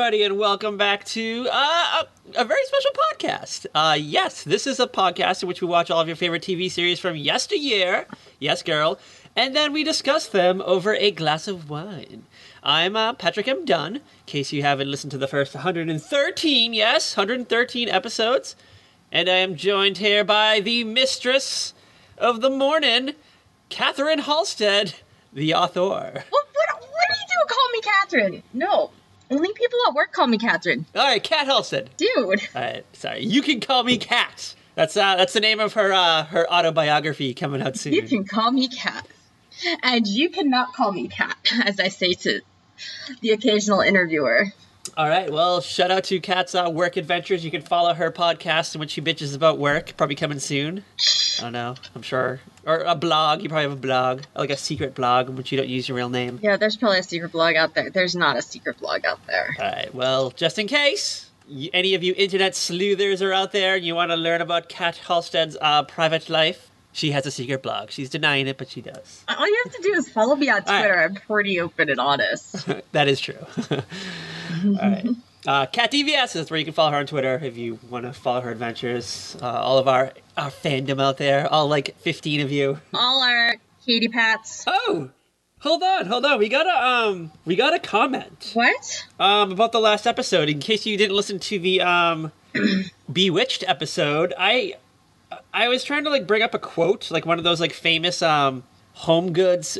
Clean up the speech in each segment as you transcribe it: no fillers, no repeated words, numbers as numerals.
everybody, and welcome back to a very special podcast. Yes, this is a podcast in which we watch all of your favorite TV series from yesteryear. Yes, girl. And then we discuss them over a glass of wine. I'm Patrick M. Dunn, in case you haven't listened to the first 113, yes, 113 episodes. And I am joined here by the mistress of the morning, Catherine Halstead, the author. What do you do? Call me Catherine? No. Only people at work call me Catherine. All right, Cat Halstead. Dude. All right, sorry. You can call me Cat. That's the name of her autobiography coming out soon. You can call me Cat. And you cannot call me Cat, as I say to the occasional interviewer. All right, well, shout out to Kat's work adventures. You can follow her podcast in which she bitches about work, probably coming soon. I don't know, I'm sure. Or a blog, you probably have a blog, like a secret blog in which you don't use your real name. Yeah, there's probably a secret blog out there. There's not a secret blog out there. All right, well, just in case any of you internet sleuthers are out there and you want to learn about Kat Halstead's private life, she has a secret blog. She's denying it, but she does. All you have to do is follow me on Twitter. Right. I'm pretty open and honest. That is true. All right. Kat DVS is where you can follow her on Twitter if you want to follow her adventures. All of our fandom out there, all like 15 of you. All our Katie Pats. Oh, hold on. We got a comment. What? About the last episode. In case you didn't listen to the Bewitched episode, I was trying to like bring up a quote, like one of those like famous home goods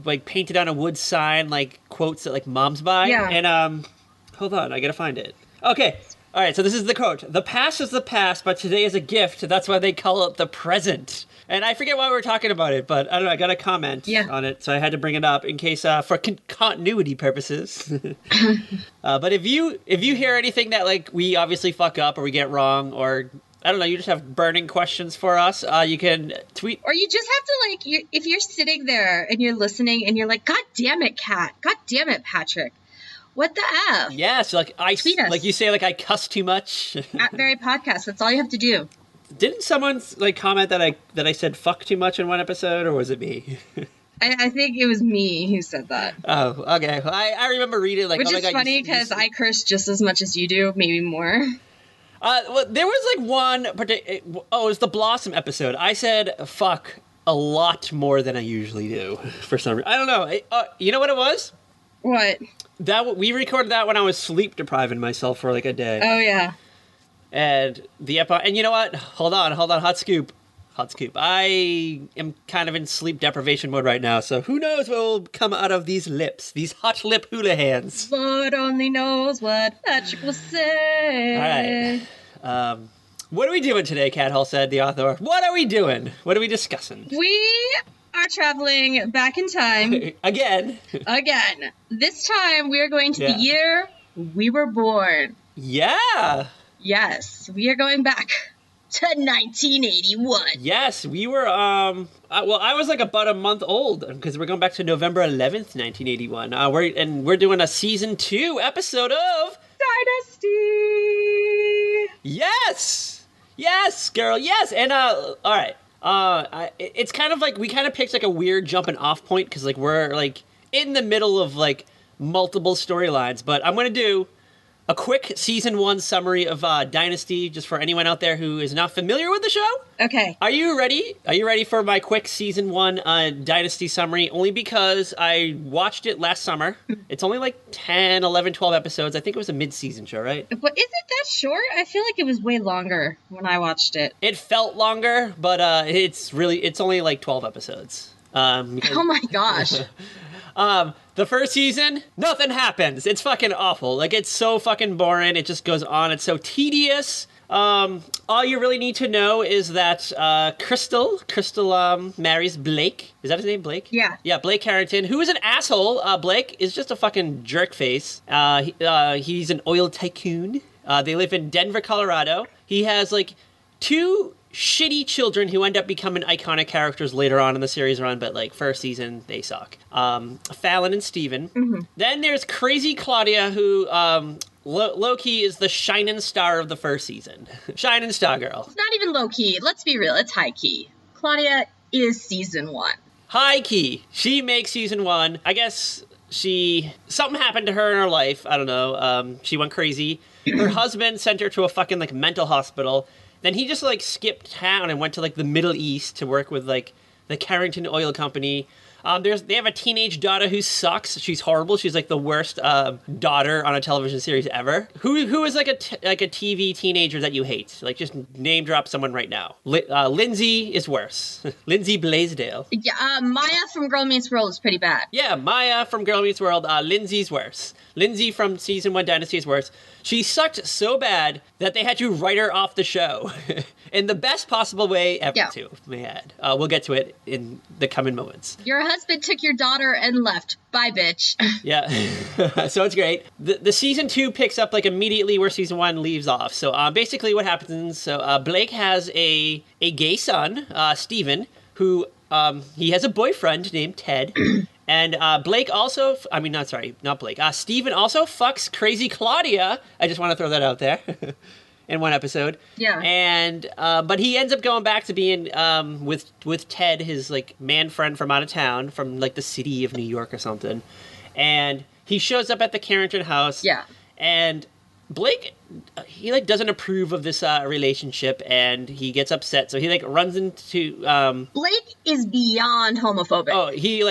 like painted on a wood sign, like quotes that like moms buy. Yeah. And hold on, I gotta find it. Okay. All right, so this is the quote. The past is the past, but today is a gift. That's why they call it the present. And I forget why we were talking about it, but I don't know, I got a comment on it, so I had to bring it up in case, for continuity purposes. But if you hear anything that, like, we obviously fuck up or we get wrong, or, I don't know, you just have burning questions for us, you can tweet. Or you just have to, like, if you're sitting there and you're listening and you're like, God damn it, Kat. God damn it, Patrick. What the F? Yeah, so like Tweet us. like you say, like I cuss too much. At Very Podcast. That's all you have to do. Didn't someone like comment that I said fuck too much in one episode, or was it me? I think it was me who said that. Oh, okay. I remember reading like, which oh my is God, funny because I curse just as much as you do, maybe more. Well, there was like one it was the Blossom episode. I said fuck a lot more than I usually do for some reason. I don't know. You know what it was? What? We recorded that when I was sleep depriving myself for like a day. Oh yeah. And and you know what? Hold on, hot scoop. I am kind of in sleep deprivation mode right now, so who knows what will come out of these lips, these hot lip hula hands. Lord only knows what Patrick will say. All right. What are we doing today, Kat Halstead, the author? What are we doing? What are we discussing? We are traveling back in time. Again. This time we are going to the year we were born. Yeah. Yes, we are going back to 1981. Yes, we were, I was like about a month old because we're going back to November 11th, 1981. We're doing a season 2 episode of Dynasty. Yes, girl, yes. And, all right. It's kind of like, we kind of picked like a weird jumping off point because like we're like in the middle of like multiple storylines, but I'm going to do a quick season 1 summary of Dynasty, just for anyone out there who is not familiar with the show. Okay. Are you ready? Are you ready for my quick season 1 Dynasty summary? Only because I watched it last summer. It's only like 10, 11, 12 episodes. I think it was a mid-season show, right? But is it that short? I feel like it was way longer when I watched it. It felt longer, but it's only like 12 episodes. Oh my gosh. The first season, nothing happens. It's fucking awful. Like, it's so fucking boring. It just goes on. It's so tedious. All you really need to know is that Crystal marries Blake. Is that his name, Blake? Yeah. Yeah, Blake Carrington, who is an asshole. Blake is just a fucking jerk face. He's an oil tycoon. They live in Denver, Colorado. He has, like, 2 shitty children who end up becoming iconic characters later on in the series run, but like first season they suck. Fallon and Steven. Mm-hmm. Then there's crazy Claudia, who low-key is the shining star of the first season. Shining star girl. It's not even low-key. Let's be real. It's high-key. Claudia is season 1. High-key. She makes season 1. I guess something happened to her in her life. I don't know. She went crazy. Her husband sent her to a fucking like mental hospital. Then he just like skipped town and went to like the Middle East to work with like the Carrington Oil Company. They have a teenage daughter who sucks. She's horrible. She's like the worst daughter on a television series ever. Who is like a TV teenager that you hate? Like just name drop someone right now. Lindsay is worse. Lindsay Blaisdell. Yeah, Maya from Girl Meets World is pretty bad. Yeah, Maya from Girl Meets World. Lindsay's worse. Lindsay from season 1 Dynasty is worse. She sucked so bad that they had to write her off the show in the best possible way ever. Yeah. Too, they had. We'll get to it in the coming moments. Your husband took your daughter and left. Bye, bitch. Yeah, so it's great. The season 2 picks up like immediately where season 1 leaves off. So basically what happens, so Blake has a gay son, Steven, who he has a boyfriend named Ted. And Blake also, not Blake. Steven also fucks crazy Claudia. I just want to throw that out there. In one episode. Yeah. And but he ends up going back to being with Ted, his like man friend from out of town, from like the city of New York or something. And he shows up at the Carrington house. Yeah. And Blake, he like doesn't approve of this relationship, and he gets upset. So he like runs into Blake is beyond homophobic. Oh, he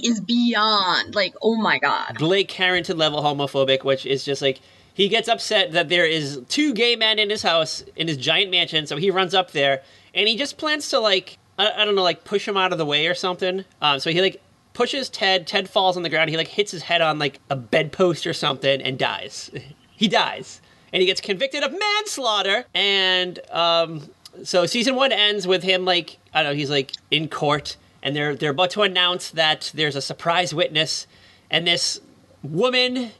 is beyond, like, oh my god. Blake Carrington level homophobic, which is just like, he gets upset that there is 2 gay men in his house, in his giant mansion, so he runs up there, and he just plans to, like, I don't know, like, push him out of the way or something. So he, like, pushes Ted. Ted falls on the ground. He, like, hits his head on, like, a bedpost or something and dies. He dies. And he gets convicted of manslaughter, and so season 1 ends with him, like, I don't know, he's, like, in court, and they're about to announce that there's a surprise witness, and this woman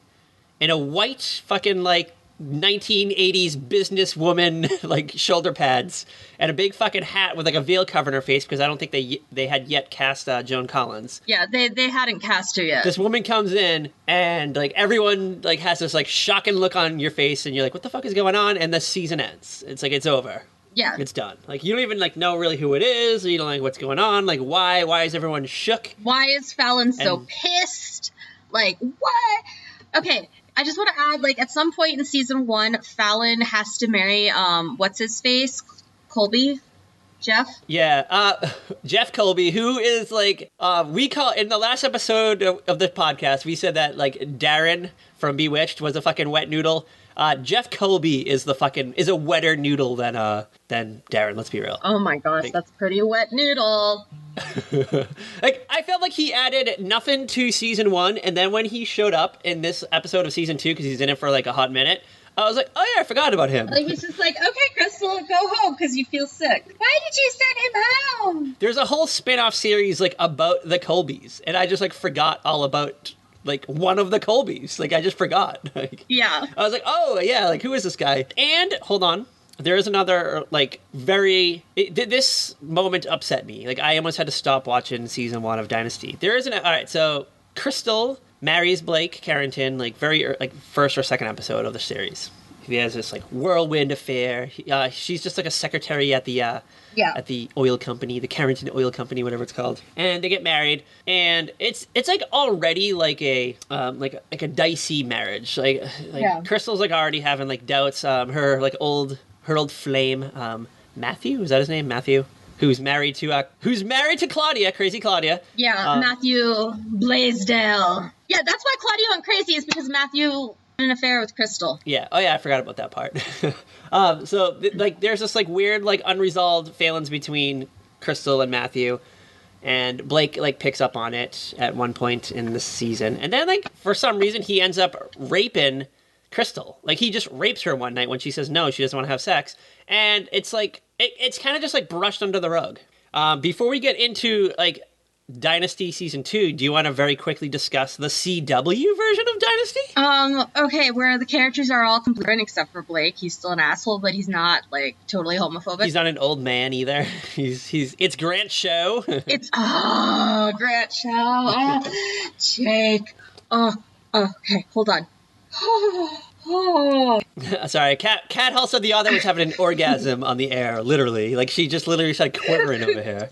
in a white fucking like 1980s businesswoman like shoulder pads and a big fucking hat with like a veil covering her face, because I don't think they had yet cast Joan Collins. Yeah, they hadn't cast her yet. This woman comes in and like everyone like has this like shocking look on your face, and you're like, what the fuck is going on? And the season ends. It's like, it's over. Yeah. It's done. Like, you don't even, like, know really who it is. You don't like what's going on. Like, why? Why is everyone shook? Why is Fallon so pissed? Like, what? Okay, I just want to add, like, at some point in season 1, Fallon has to marry, what's-his-face? Colby? Jeff? Yeah, Jeff Colby, who is, like, in the last episode of the podcast, we said that, like, Darren from Bewitched was a fucking wet noodle. Jeff Colby is a wetter noodle than Darren, let's be real. Oh my gosh, that's pretty wet noodle. Like, I felt like he added nothing to season 1, and then when he showed up in this episode of season 2, because he's in it for like a hot minute, I was like, oh yeah, I forgot about him. Like, he's just like, okay, Crystal, go home because you feel sick. Why did you send him home? There's a whole spin-off series like about the Colbys, and I just like forgot all about like one of the Colbys. Like, I just forgot. Like, yeah. I was like, oh yeah, like who is this guy? And hold on, there is another like this moment upset me. Like, I almost had to stop watching season 1 of Dynasty. All right, so Crystal marries Blake Carrington, like like first or second episode of the series. He has this like whirlwind affair. She's just like a secretary at the at the oil company, the Carrington Oil Company, whatever it's called. And they get married, and it's like already like a dicey marriage. Like Crystal's like already having like doubts. Her old flame, Matthew, is that his name? Matthew, who's married to Claudia, crazy Claudia. Yeah, Matthew Blaisdell. Yeah, that's why Claudia went crazy, is because Matthew had an affair with Crystal. Yeah. Oh yeah, I forgot about that part. So like there's this like weird like unresolved phalanx between Crystal and Matthew, and Blake like picks up on it at one point in the season, and then like for some reason he ends up raping Crystal. Like, he just rapes her one night when she says no, she doesn't want to have sex, and it's like it's kind of just like brushed under the rug. Before we get into like Dynasty season 2, do you want to very quickly discuss the CW version of Dynasty? Okay, where the characters are all completely different except for Blake. He's still an asshole, but he's not like totally homophobic. He's not an old man either. It's Grant Show. It's Grant Show. Oh, Jake. Okay, hold on. Sorry, Kat also the author was having an orgasm on the air, literally. Like, she just literally started quivering over here.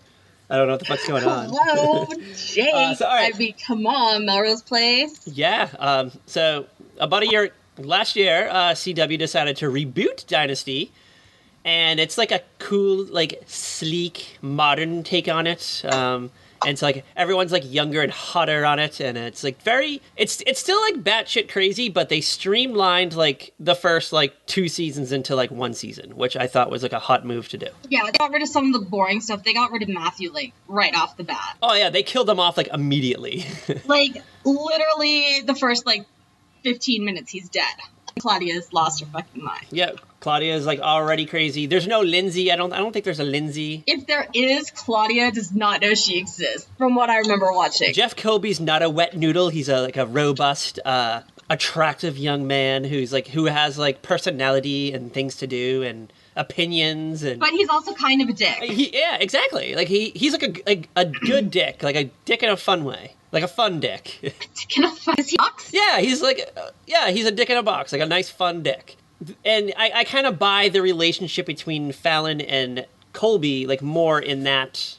I don't know what the fuck's going on. Hello, Jake. All right. I mean, come on, Melrose Place. Yeah. So about a year last year, CW decided to reboot Dynasty, and it's like a cool, like sleek, modern take on it. And it's like everyone's like younger and hotter on it, and it's like it's still like batshit crazy, but they streamlined like the first like 2 seasons into like 1 season, which I thought was like a hot move to do. Yeah, they got rid of some of the boring stuff. They got rid of Matthew like right off the bat. Oh yeah, they killed him off like immediately. Like literally the first like 15 minutes he's dead. Claudia's lost her fucking mind. Yeah, Claudia is like already crazy. There's no Lindsay. I don't think there's a Lindsay. If there is, Claudia does not know she exists, from what I remember watching. Jeff Kobe's not a wet noodle. He's like a robust, attractive young man who has like personality and things to do and opinions and. But he's also kind of a dick. Yeah, exactly. Like he's like a good dick, like a dick in a fun way. Like a fun dick. Dick in a fuzzy box? Yeah, he's a dick in a box, like a nice fun dick. And I kind of buy the relationship between Fallon and Colby like more in that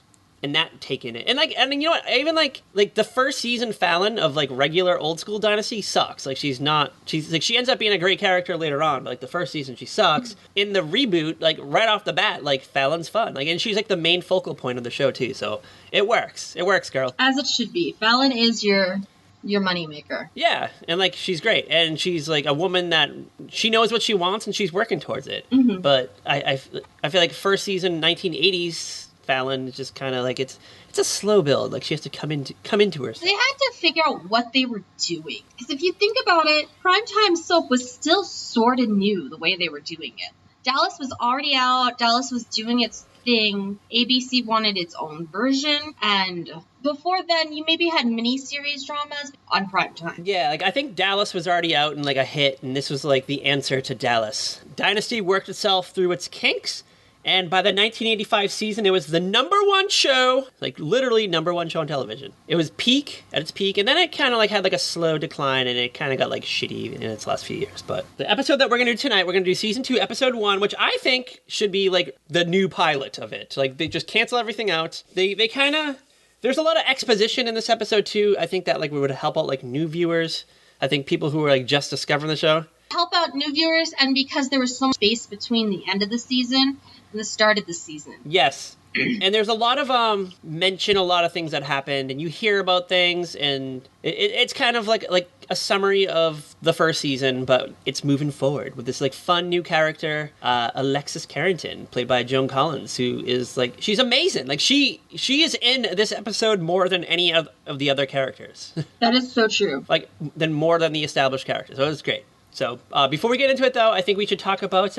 take in it. And like, I mean, you know what? Even like the first season Fallon of like regular old school Dynasty sucks. Like she's like she ends up being a great character later on, but like the first season she sucks. In the reboot, like right off the bat, like Fallon's fun. Like, and she's like the main focal point of the show too. So it works. It works, girl. As it should be. Fallon is your moneymaker. Yeah, and like she's great, and she's like a woman that she knows what she wants and she's working towards it. Mm-hmm. But I feel like first season 1980s Fallon is just kind of like it's a slow build. Like she has to come into herself. They had to figure out what they were doing, because if you think about it, primetime soap was still sort of new the way they were doing it. Dallas was already out. Dallas was doing its thing. ABC wanted its own version, and before then, you maybe had mini-series dramas on primetime. Yeah, like I think Dallas was already out and like a hit, and this was like the answer to Dallas. Dynasty worked itself through its kinks, and by the 1985 season, it was the #1 show, like literally #1 show on television. It was at its peak, and then it kind of like had like a slow decline, and it kind of got like shitty in its last few years. But the episode that we're gonna do tonight, we're gonna do season 2, episode 1, which I think should be like the new pilot of it. Like they just cancel everything out. They kind of. There's a lot of exposition in this episode too. I think that like we would help out like new viewers. I think people who are like just discovering the show. Help out new viewers, and because there was so much space between the end of the season and the start of the season. Yes. And there's a lot of mention a lot of things that happened, and you hear about things, and it's kind of like a summary of the first season, but it's moving forward with this like fun new character, Alexis Carrington, played by Joan Collins, who is like she's amazing. Like she is in this episode more than any of the other characters. That is so true. Like more than the established characters. So it was great. So before we get into it, though, I think we should talk about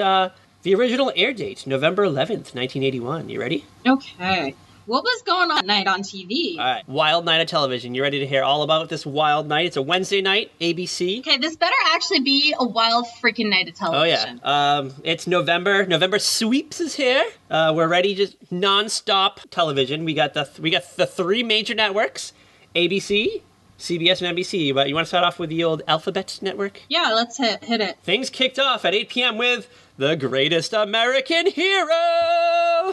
the original air date, November 11th, 1981. You ready? Okay. What was going on tonight on TV? All right. Wild night of television. You ready to hear all about this wild night? It's a Wednesday night, ABC. Okay, this better actually be a wild freaking night of television. Oh, yeah. It's November. November sweeps is here. We're ready, just non-stop television. We got the 3 major networks, ABC, CBS, and NBC. But you want to start off with the old Alphabet Network? Yeah, let's hit it. Things kicked off at 8 p.m. with The Greatest American Hero.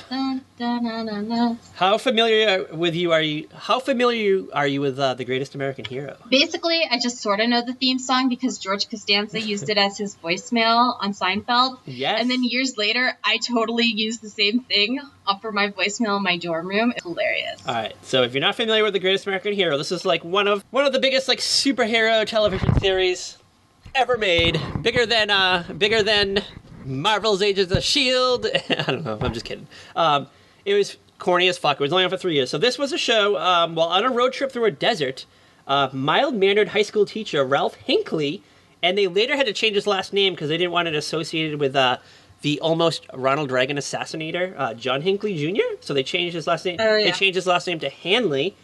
Dun, dun, dun, dun, dun. How familiar are you with The Greatest American Hero? Basically, I just sort of know the theme song because George Costanza used it as his voicemail on Seinfeld. Yes. And then years later, I totally used the same thing for my voicemail in my dorm room. It's hilarious. All right. So if you're not familiar with The Greatest American Hero, this is like one of the biggest like superhero television series ever made. Bigger than Marvel's Agents of S.H.I.E.L.D. I don't know. I'm just kidding. It was corny as fuck. It was only on for 3 years. So this was a show, while on a road trip through a desert, mild-mannered high school teacher Ralph Hinckley, and they later had to change his last name because they didn't want it associated with the almost Ronald Reagan assassinator, John Hinckley Jr. So they changed his last name. Oh, yeah. They changed his last name to Hanley.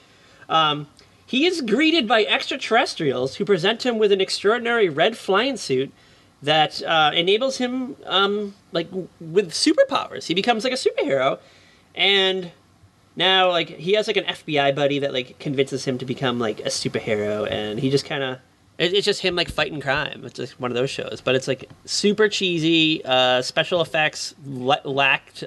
He is greeted by extraterrestrials who present him with an extraordinary red flying suit that enables him, with superpowers. He becomes like a superhero, and now, like, he has like an FBI buddy that like convinces him to become like a superhero, and he just kind of it's just him like fighting crime. It's just one of those shows, but it's like super cheesy. Special effects lacked.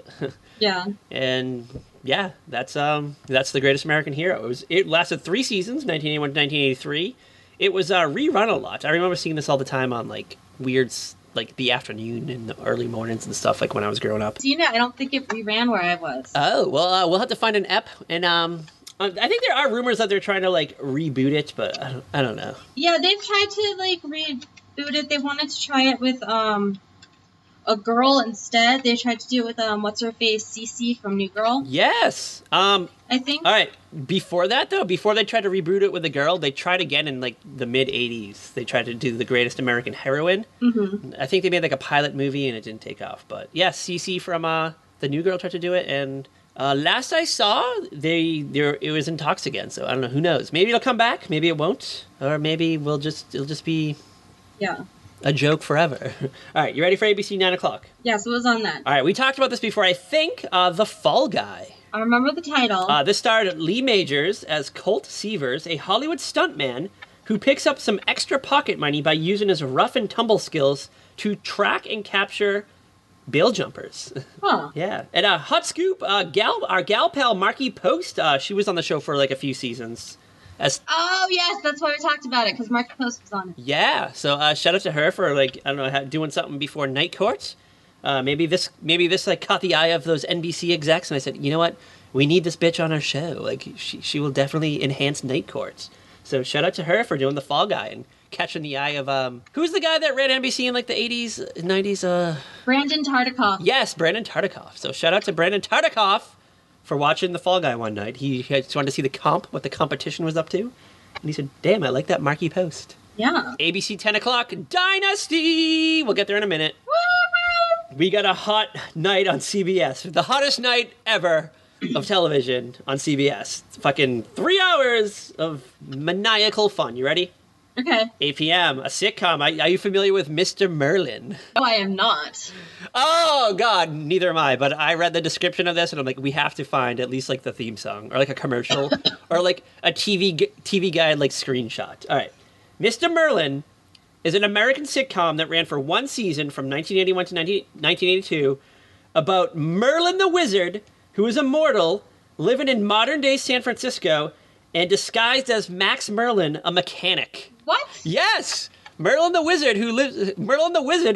Yeah. And yeah, that's The Greatest American Hero. It lasted 3 seasons, 1981 to 1983. It was rerun a lot. I remember seeing this all the time on like weird, like the afternoon and the early mornings and stuff, like when I was growing up. I don't think it reran where I was. Oh well, we'll have to find an ep, and I think there are rumors that they're trying to like reboot it, but I don't know. Yeah, they've tried to like reboot it. They wanted to try it with a girl instead. They tried to do it with what's her face, Cece from New Girl. Yes. I think. All right. Before that though, before they tried to reboot it with a girl, they tried again in like the mid '80s. They tried to do The Greatest American Heroine. Mm-hmm. I think they made like a pilot movie and it didn't take off. But yeah, Cece from the New Girl tried to do it, and last I saw, it was in talks again. So I don't know. Who knows? Maybe it'll come back. Maybe it won't. Or maybe it'll just be a joke forever. All right. You ready for ABC 9 o'clock? Yeah. So it was on that. All right. We talked about this before. I think The Fall Guy. I remember the title. This starred Lee Majors as Colt Seavers, a Hollywood stuntman who picks up some extra pocket money by using his rough and tumble skills to track and capture bail jumpers. Huh. Yeah. And hot scoop, our gal pal Marky Post, she was on the show for like a few seasons. Oh yes, that's why we talked about it, because Marky Post was on it. Yeah. So shout out to her for like, I don't know, doing something before Night Court. Maybe this like caught the eye of those NBC execs, and I said, you know what, we need this bitch on our show. Like she will definitely enhance Night Court. So shout out to her for doing The Fall Guy and catching the eye of who's the guy that ran NBC in like the 80s, 90s? Brandon Tartikoff. Yes, Brandon Tartikoff. So shout out to Brandon Tartikoff for watching The Fall Guy one night. He just wanted to see what the competition was up to, and he said, "Damn, I like that Marky Post." Yeah. ABC 10 o'clock, Dynasty. We'll get there in a minute. We got a hot night on CBS. The hottest night ever of television on CBS. It's fucking 3 hours of maniacal fun. You ready? Okay. 8 p.m., a sitcom. Are you familiar with Mr. Merlin? No, I am not. Oh, God, neither am I. But I read the description of this, and I'm like, we have to find at least, like, the theme song, or, like, a commercial, or, like, a TV guide, like, screenshot. All right. Mr. Merlin is an American sitcom that ran for 1 season from 1981 to 1982 about Merlin the Wizard, who is immortal, living in modern-day San Francisco, and disguised as Max Merlin, a mechanic. What? Yes! Merlin the Wizard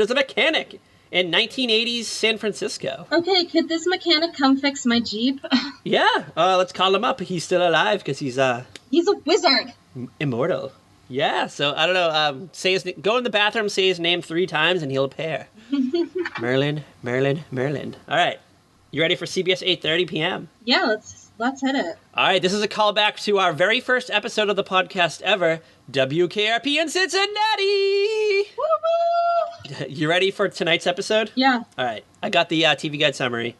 is a mechanic in 1980s San Francisco. Okay, could this mechanic come fix my Jeep? Yeah, let's call him up. He's still alive because he's a wizard. Immortal. Yeah, so I don't know. Go in the bathroom, say his name 3 times, and he'll appear. Merlin, Merlin, Merlin. All right, you ready for CBS 8:30 p.m.? Yeah, let's hit it. All right, this is a callback to our very first episode of the podcast ever, WKRP in Cincinnati. Woo-woo! You ready for tonight's episode? Yeah. All right, I got the TV Guide summary.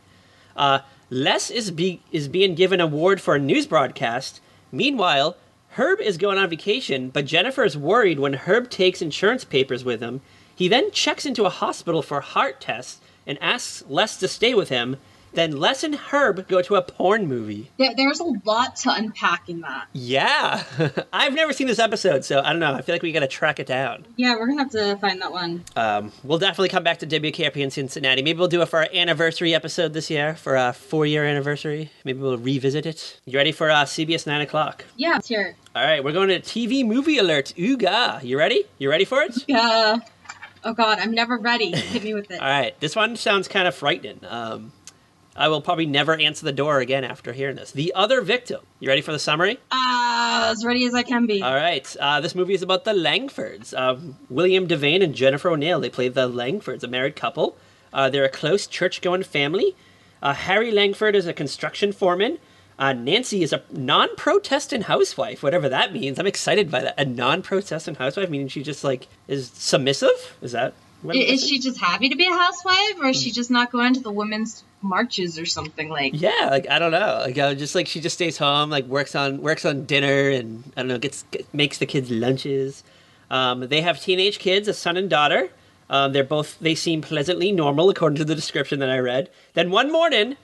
Les is being given an award for a news broadcast. Meanwhile, Herb is going on vacation, but Jennifer is worried when Herb takes insurance papers with him. He then checks into a hospital for heart tests and asks Les to stay with him. Then Les and Herb go to a porn movie. There's a lot to unpack in that. Yeah. I've never seen this episode, so I don't know. I feel like we got to track it down. Yeah, we're going to have to find that one. We'll definitely come back to WKRP in Cincinnati. Maybe we'll do it for our anniversary episode this year, for our 4-year anniversary. Maybe we'll revisit it. You ready for CBS 9 o'clock? Yeah, let's hear it. All right, we're going to TV movie alert. Ooga. You ready? You ready for it? Yeah. Oh, God, I'm never ready. Hit me with it. All right, this one sounds kind of frightening. I will probably never answer the door again after hearing this. The Other Victim. You ready for the summary? As ready as I can be. All right. This movie is about the Langfords. William Devane and Jennifer O'Neill. They play the Langfords, a married couple. They're a close church-going family. Harry Langford is a construction foreman. Nancy is a non-protestant housewife, whatever that means. I'm excited by that. A non-protestant housewife, meaning she just, like, is submissive? Is that what Is she just happy to be a housewife, or is she just not going to the women's marches or something like? Yeah, like, I don't know. Like, just like she just stays home, like works on dinner, and I don't know, makes the kids lunches. They have teenage kids, a son and daughter. They seem pleasantly normal according to the description that I read. Then one morning,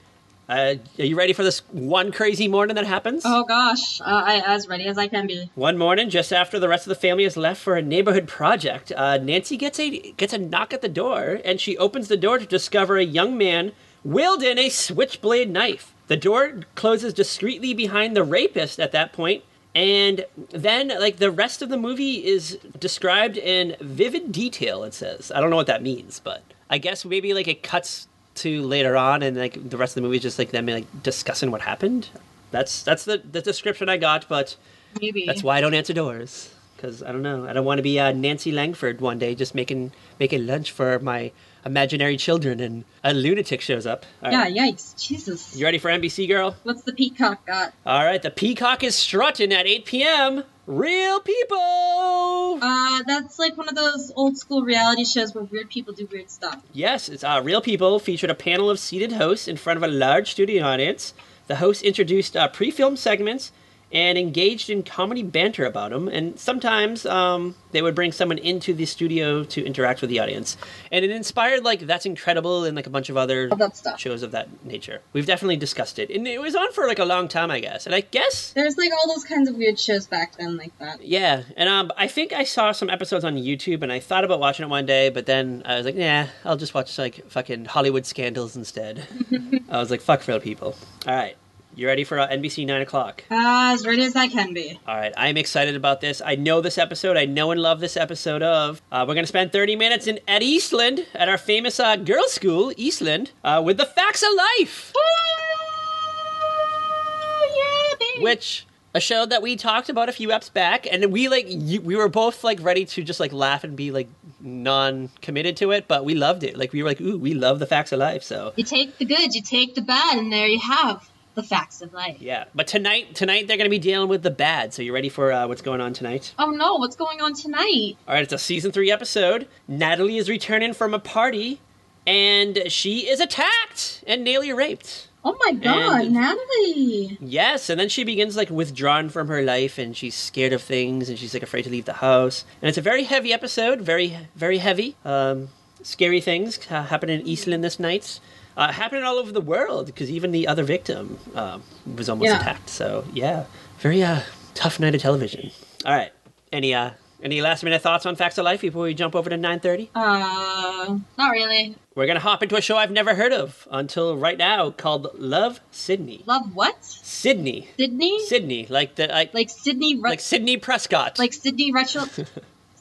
are you ready for this one crazy morning that happens? Oh gosh, as ready as I can be. One morning, just after the rest of the family has left for a neighborhood project, Nancy gets a knock at the door, and she opens the door to discover a young man wielding a switchblade knife. The door closes discreetly behind the rapist at that point, and then, like, the rest of the movie is described in vivid detail, it says. I don't know what that means, but I guess maybe, like, it cuts to later on, and, like, the rest of the movie is just, like, them, like, discussing what happened. That's the description I got, but Maybe. That's why I don't answer doors. Because, I don't know, I don't want to be Nancy Langford one day just making lunch for my imaginary children and a lunatic shows up. All right. Yeah, yikes. Jesus. You ready for NBC, girl? What's the peacock got? All right, the peacock is strutting at 8 p.m. Real people! That's like one of those old school reality shows where weird people do weird stuff. Yes, it's Real People featured a panel of seated hosts in front of a large studio audience. The hosts introduced pre-filmed segments and engaged in comedy banter about them. And sometimes they would bring someone into the studio to interact with the audience. And it inspired, like, That's Incredible and, like, a bunch of other shows of that nature. We've definitely discussed it. And it was on for, like, a long time, I guess. And I guess... There's, like, all those kinds of weird shows back then like that. Yeah. And I think I saw some episodes on YouTube, and I thought about watching it one day, but then I was like, nah, I'll just watch, like, fucking Hollywood Scandals instead. I was like, fuck Real People. All right. You ready for NBC 9 o'clock? As ready as I can be. All right, I'm excited about this. I know this episode. I know and love this episode of... we're going to spend 30 minutes at Eastland, at our famous girls' school, Eastland, with the Facts of Life. Yeah, baby. Which... a show that we talked about a few eps back, and we were both, like, ready to just, like, laugh and be, like, non-committed to it, but we loved it. Like, we were like, ooh, we love the Facts of Life, so... You take the good, you take the bad, and there you have the Facts of Life. Yeah, but tonight they're going to be dealing with the bad, so you ready for what's going on tonight? Oh no, what's going on tonight? All right, it's a season 3 episode. Natalie is returning from a party, and she is attacked and nearly raped. Oh my god, Natalie! Yes, and then she begins, like, withdrawn from her life, and she's scared of things, and she's, like, afraid to leave the house. And it's a very heavy episode, very, very heavy. Scary things happen in Eastland this night. Happening all over the world, because even the other victim was almost attacked. So, yeah, very tough night of television. All right, any last-minute thoughts on Facts of Life before we jump over to 9:30? Not really. We're going to hop into a show I've never heard of until right now called Love, Sydney. Love what? Sydney. Sydney? Sydney, like Sydney... like Sydney Prescott. Like Sydney Retro...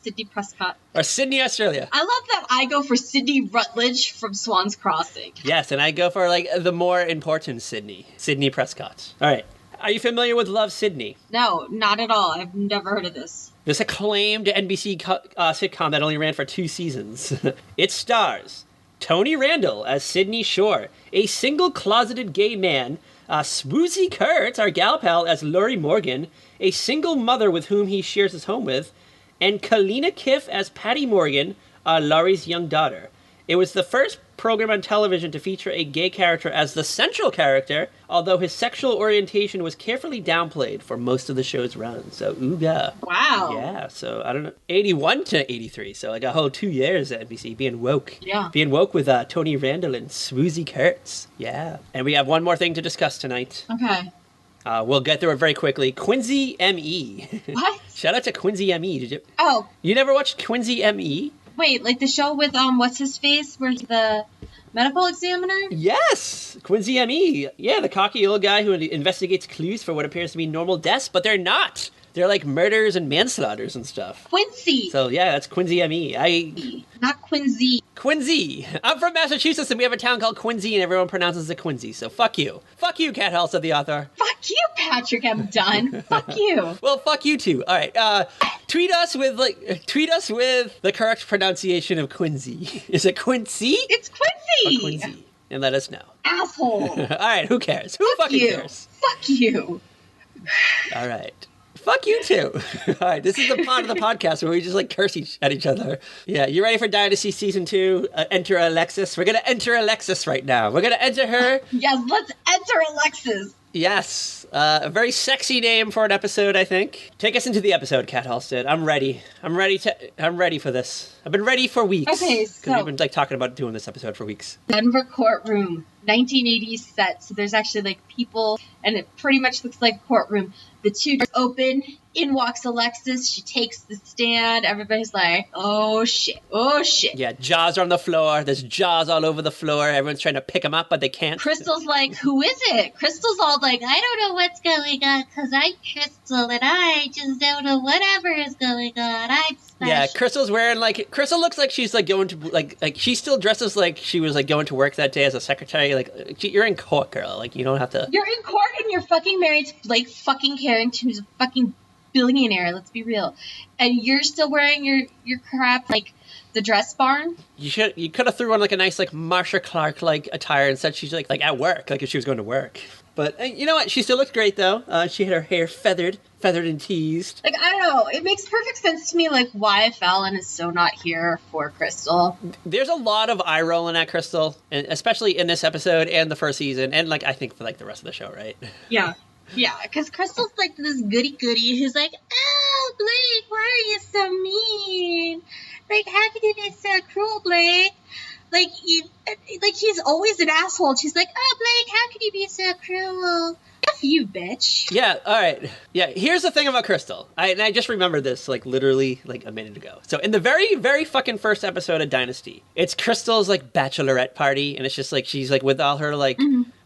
Sydney Prescott. Or Sydney, Australia. I love that I go for Sydney Rutledge from Swan's Crossing. Yes, and I go for, like, the more important Sydney. Sydney Prescott. All right. Are you familiar with Love, Sydney? No, not at all. I've never heard of this. This acclaimed NBC sitcom that only ran for 2 seasons. It stars Tony Randall as Sydney Shore, a single-closeted gay man, Swoozie Kurtz, our gal pal, as Laurie Morgan, a single mother with whom he shares his home with, and Kalina Kiff as Patty Morgan, Laurie's young daughter. It was the first program on television to feature a gay character as the central character, although his sexual orientation was carefully downplayed for most of the show's run. So, ooga. Wow. Yeah, so, I don't know, 81 to 83, so like a whole 2 years at NBC, being woke. Yeah. Being woke with Tony Randall and Swoozie Kurtz. Yeah. And we have one more thing to discuss tonight. Okay. We'll get through it very quickly. Quincy M.E. What? Shout out to Quincy M.E. Did you? Oh. You never watched Quincy M.E.? Wait, like the show with, what's his face, where he's the medical examiner? Yes! Quincy M.E. Yeah, the cocky old guy who investigates clues for what appears to be normal deaths, but they're not. They're like murders and manslaughters and stuff. Quincy! So, yeah, that's Quincy M.E. Not Quincy. Quincy! I'm from Massachusetts, and we have a town called Quincy, and everyone pronounces it Quincy, so fuck you. Fuck you, Cat Hall, said the author. Fuck you, Patrick, I'm done. Fuck you. Well, fuck you too. All right, tweet us with the correct pronunciation of Quincy. Is it Quincy? It's Quincy! Or Quincy. And let us know. Asshole. All right, who cares? Who fucking cares? Fuck you. All right. Fuck you too. All right, this is the part of the podcast where we just like curse at each other. Yeah, you ready for Dynasty Season 2? Enter Alexis. We're going to enter Alexis right now. We're going to enter her. Yes, let's enter Alexis. Yes, a very sexy name for an episode, I think. Take us into the episode, Kat Halstead. I'm ready. I'm ready for this. I've been ready for weeks. Okay, so because we've been like talking about doing this episode for weeks. Denver courtroom. 1980s set, so there's actually like people, and it pretty much looks like a courtroom. The two doors open, in walks Alexis, she takes the stand, everybody's like, oh shit, oh shit. Yeah, jaws are on the floor, there's jaws all over the floor, everyone's trying to pick them up, but they can't. Crystal's like, who is it? Crystal's all like, I don't know what's going on, because I'm Crystal, and I just don't know whatever is going on, I'm special. Yeah, Crystal's wearing, like, Crystal looks like she's, like, going to, like she still dresses like she was, like, going to work that day as a secretary, like, you're in court, girl, like, you don't have to. You're in court and you're fucking married to Blake fucking Carrington, who's a fucking billionaire, let's be real. And you're still wearing your crap, like, the dress barn? You could have threw on, like, a nice, like, Marsha Clark, like, attire and said she's, like, at work, like, if she was going to work. But, you know what, she still looked great, though. She had her hair feathered and teased. Like, I don't know, it makes perfect sense to me, like, why Fallon is so not here for Crystal. There's a lot of eye rolling at Crystal, and especially in this episode and the first season, and, like, I think for, like, the rest of the show, right? Yeah. Yeah, because Crystal's like this goody-goody who's like, oh, Blake, why are you so mean? Like, how could you be so cruel, Blake? Like, he's always an asshole. She's like, oh, Blake, how could you be so cruel? F you, bitch. Yeah, all right. Yeah, here's the thing about Crystal. I just remembered this, like, literally, like, a minute ago. So, in the very, very fucking first episode of Dynasty, it's Crystal's, like, bachelorette party, and it's just, like, she's, like, with all her, like,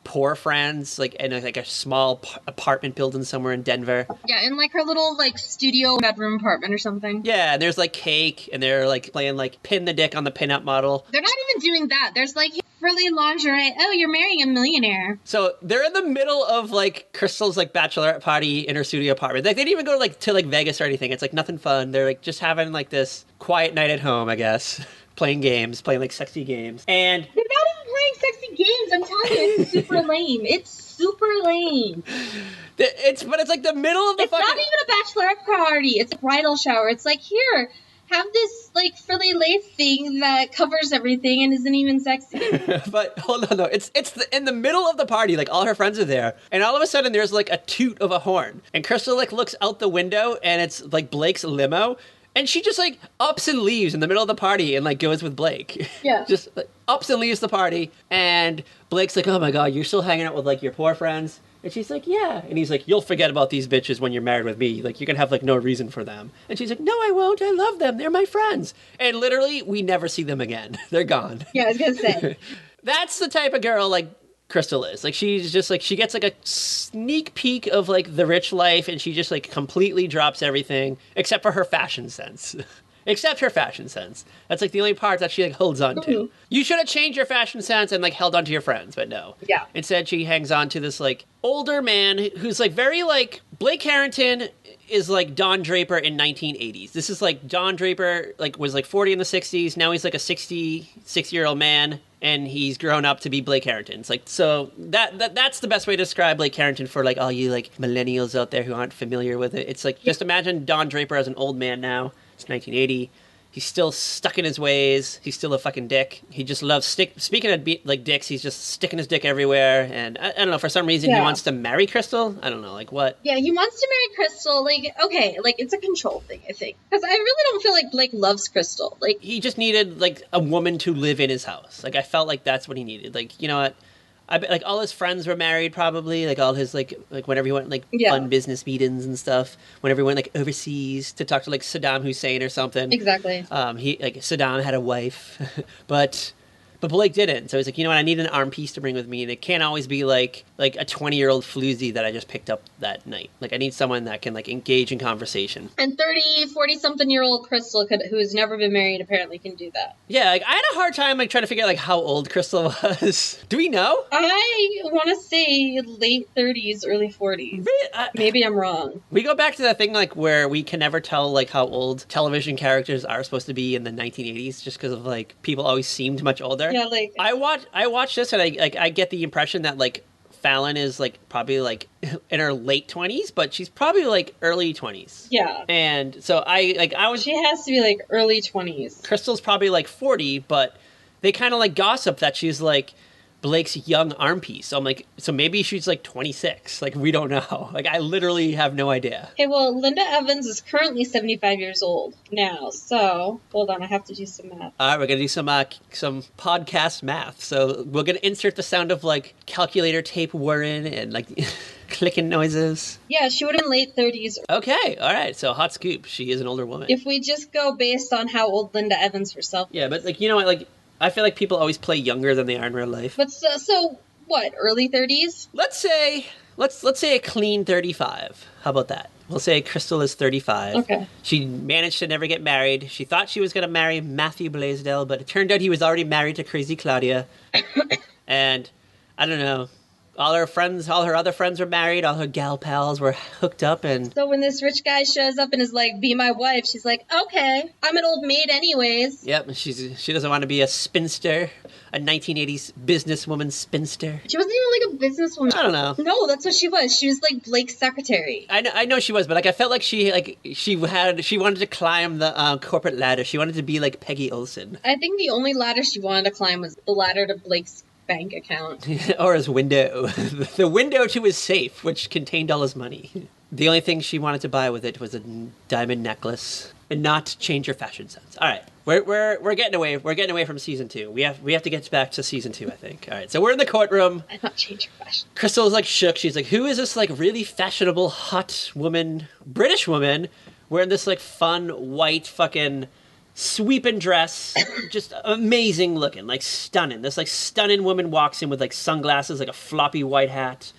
poor friends, like, in, like, a small apartment building somewhere in Denver. Yeah, in, like, her little, like, studio bedroom apartment or something. Yeah, and there's, like, cake, and they're, like, playing, like, pin the dick on the pinup model. They're not even doing that. There's, like, frilly lingerie. Oh, you're marrying a millionaire. So they're in the middle of, like, Crystal's, like, bachelorette party in her studio apartment. Like, they didn't even go, like, to, like, Vegas or anything. It's, like, nothing fun. They're, like, just having, like, this quiet night at home, I guess. Playing, like, sexy games. And they're not even playing sexy games. I'm telling you, it's super lame. It's super lame. It's like the middle of the fucking... It's not even a bachelorette party. It's a bridal shower. It's like, here, have this, like, frilly lace thing that covers everything and isn't even sexy. But hold on, though. It's in the middle of the party. Like, all her friends are there, and all of a sudden there's, like, a toot of a horn, and Crystal, like, looks out the window, and it's, like, Blake's limo. And she just, like, ups and leaves in the middle of the party and, like, goes with Blake. Yeah. Just, like, ups and leaves the party. And Blake's like, oh, my God, you're still hanging out with, like, your poor friends? And she's like, yeah. And he's like, you'll forget about these bitches when you're married with me. Like, you can have, like, no reason for them. And she's like, no, I won't. I love them. They're my friends. And literally, we never see them again. They're gone. Yeah, I was going to say. That's the type of girl, like, Crystal is. Like, she's just, like, she gets, like, a sneak peek of, like, the rich life, and she just, like, completely drops everything, except for her fashion sense. Except her fashion sense. That's, like, the only part that she, like, holds on to. You should have changed your fashion sense and, like, held on to your friends, but no. Yeah. Instead, she hangs on to this, like, older man who's, like, very, like, Blake Carrington is, like, Don Draper in 1980s. This is, like, Don Draper, like, was, like, 40 in the 60s. Now he's, like, a 66-year-old man, and he's grown up to be Blake Carrington. It's like, so that's the best way to describe Blake Carrington for, like, all you, like, millennials out there who aren't familiar with it. It's like, just imagine Don Draper as an old man now. It's 1980. He's still stuck in his ways. He's still a fucking dick. He just loves speaking of like dicks, he's just sticking his dick everywhere. And I don't know, for some reason he wants to marry Crystal. I don't know, like what? Yeah, he wants to marry Crystal. Like, okay, like it's a control thing, I think. Because I really don't feel like Blake loves Crystal. Like, he just needed like a woman to live in his house. Like, I felt like that's what he needed. Like, you know what? Like, all his friends were married, probably. Like, all his, like whenever he went, like, fun business meetings and stuff. Whenever he went, like, overseas to talk to, like, Saddam Hussein or something. Exactly. Saddam had a wife. But Blake didn't. So he's like, you know what? I need an arm piece to bring with me. And it can't always be, like a 20-year-old floozy that I just picked up that night. Like, I need someone that can, like, engage in conversation. And 30, 40-something-year-old Crystal, who's never been married, apparently can do that. Yeah, like, I had a hard time, like, trying to figure out, like, how old Crystal was. Do we know? I want to say late 30s, early 40s. Maybe I'm wrong. We go back to that thing, like, where we can never tell, like, how old television characters are supposed to be in the 1980s, just because of, like, people always seemed much older. Yeah, like... I watched this, and I get the impression that, like, Fallon is, like, probably, like, in her late 20s, but she's probably, like, early 20s. Yeah. And so she has to be, like, early 20s. Crystal's probably, like, 40, but they kind of, like, gossip that she's, like, Blake's young arm piece. So I'm like, so maybe she's like 26. Like, we don't know. Like, I literally have no idea. Okay, well, Linda Evans is currently 75 years old now. So, hold on, I have to do some math. All right, we're going to do some podcast math. So we're going to insert the sound of, like, calculator tape whirring and, like, clicking noises. Yeah, she would have been late 30s. Okay, all right. So, hot scoop. She is an older woman. If we just go based on how old Linda Evans herself is. Yeah, but, like, you know what, like, I feel like people always play younger than they are in real life. But so what? Early 30s? Let's say a clean 35. How about that? We'll say Crystal is 35. Okay. She managed to never get married. She thought she was going to marry Matthew Blaisdell, but it turned out he was already married to Crazy Claudia. And I don't know. All her other friends were married. All her gal pals were hooked up, and so when this rich guy shows up and is like, "Be my wife," she's like, "Okay, I'm an old maid anyways." Yep, she doesn't want to be a spinster, a 1980s businesswoman spinster. She wasn't even like a businesswoman. I don't know. No, that's what she was. She was like Blake's secretary. I know she was, but like I felt like she wanted to climb the corporate ladder. She wanted to be like Peggy Olson. I think the only ladder she wanted to climb was the ladder to Blake's bank account. Or his window. The window to his safe, which contained all his money. The only thing she wanted to buy with it was a diamond necklace and not change her fashion sense. All right. We're getting away. We're getting away from season 2. We have to get back to season 2, I think. All right. So we're in the courtroom. I not change her fashion. Crystal's like shook. She's like, "Who is this like really fashionable hot woman, British woman wearing this like fun white fucking sweeping dress, just amazing looking, like stunning. This like stunning woman walks in with like sunglasses, like a floppy white hat,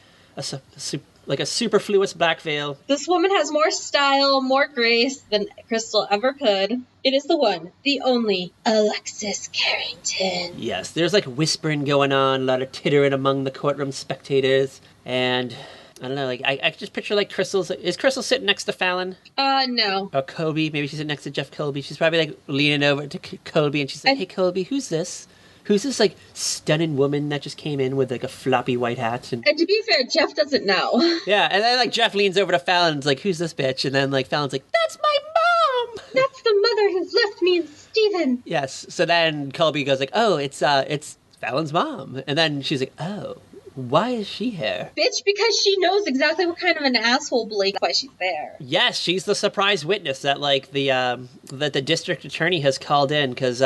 like a superfluous black veil. This woman has more style, more grace than Crystal ever could. It is the one, the only Alexis Carrington. Yes, there's like whispering going on, a lot of tittering among the courtroom spectators, and I don't know, like, I just picture, like, is Crystal sitting next to Fallon? No. Or Colby, maybe she's sitting next to Jeff Colby. She's probably, like, leaning over to Colby, and she's like, "Hey, Colby, who's this? Who's this, like, stunning woman that just came in with, like, a floppy white hat?" And to be fair, Jeff doesn't know. Yeah, and then, like, Jeff leans over to Fallon and is like, "Who's this bitch?" And then, like, Fallon's like, "That's my mom!" That's the mother who's left me and Steven. Yes, so then Colby goes like, "Oh, it's Fallon's mom." And then she's like, "Oh. Why is she here?" Bitch, because she knows exactly what kind of an asshole Blake, why she's there. Yes, she's the surprise witness that like that the district attorney has called in because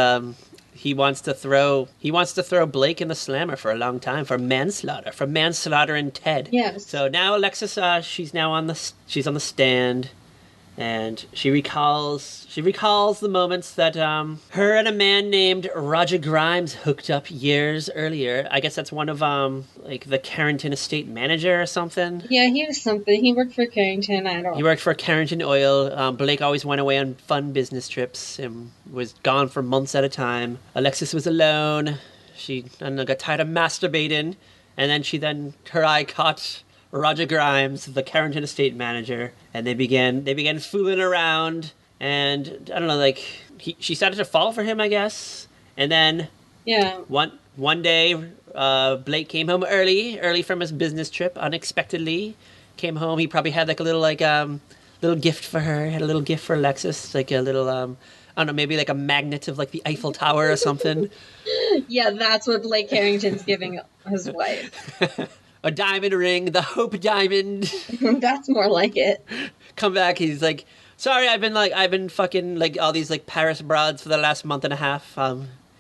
he wants to throw Blake in the slammer for a long time for manslaughtering Ted. Yes. So now Alexis, she's on the stand. And she recalls the moments that her and a man named Roger Grimes hooked up years earlier. I guess that's one of like the Carrington estate manager or something. Yeah, he was something. He worked for Carrington. He worked for Carrington Oil. Blake always went away on fun business trips and was gone for months at a time. Alexis was alone. She got tired of masturbating, and then her eye caught Roger Grimes, the Carrington estate manager, and they began fooling around, and I don't know, like she started to fall for him, I guess. And then one day Blake came home early from his business trip, unexpectedly came home. He probably had like a little gift for her, had a little gift for Alexis, like a little I don't know, maybe like a magnet of like the Eiffel Tower or something. Yeah, that's what Blake Carrington's giving his wife. A diamond ring, the Hope Diamond. That's more like it. Come back, he's like, "Sorry, I've been fucking like all these like Paris broads for the last month and a half.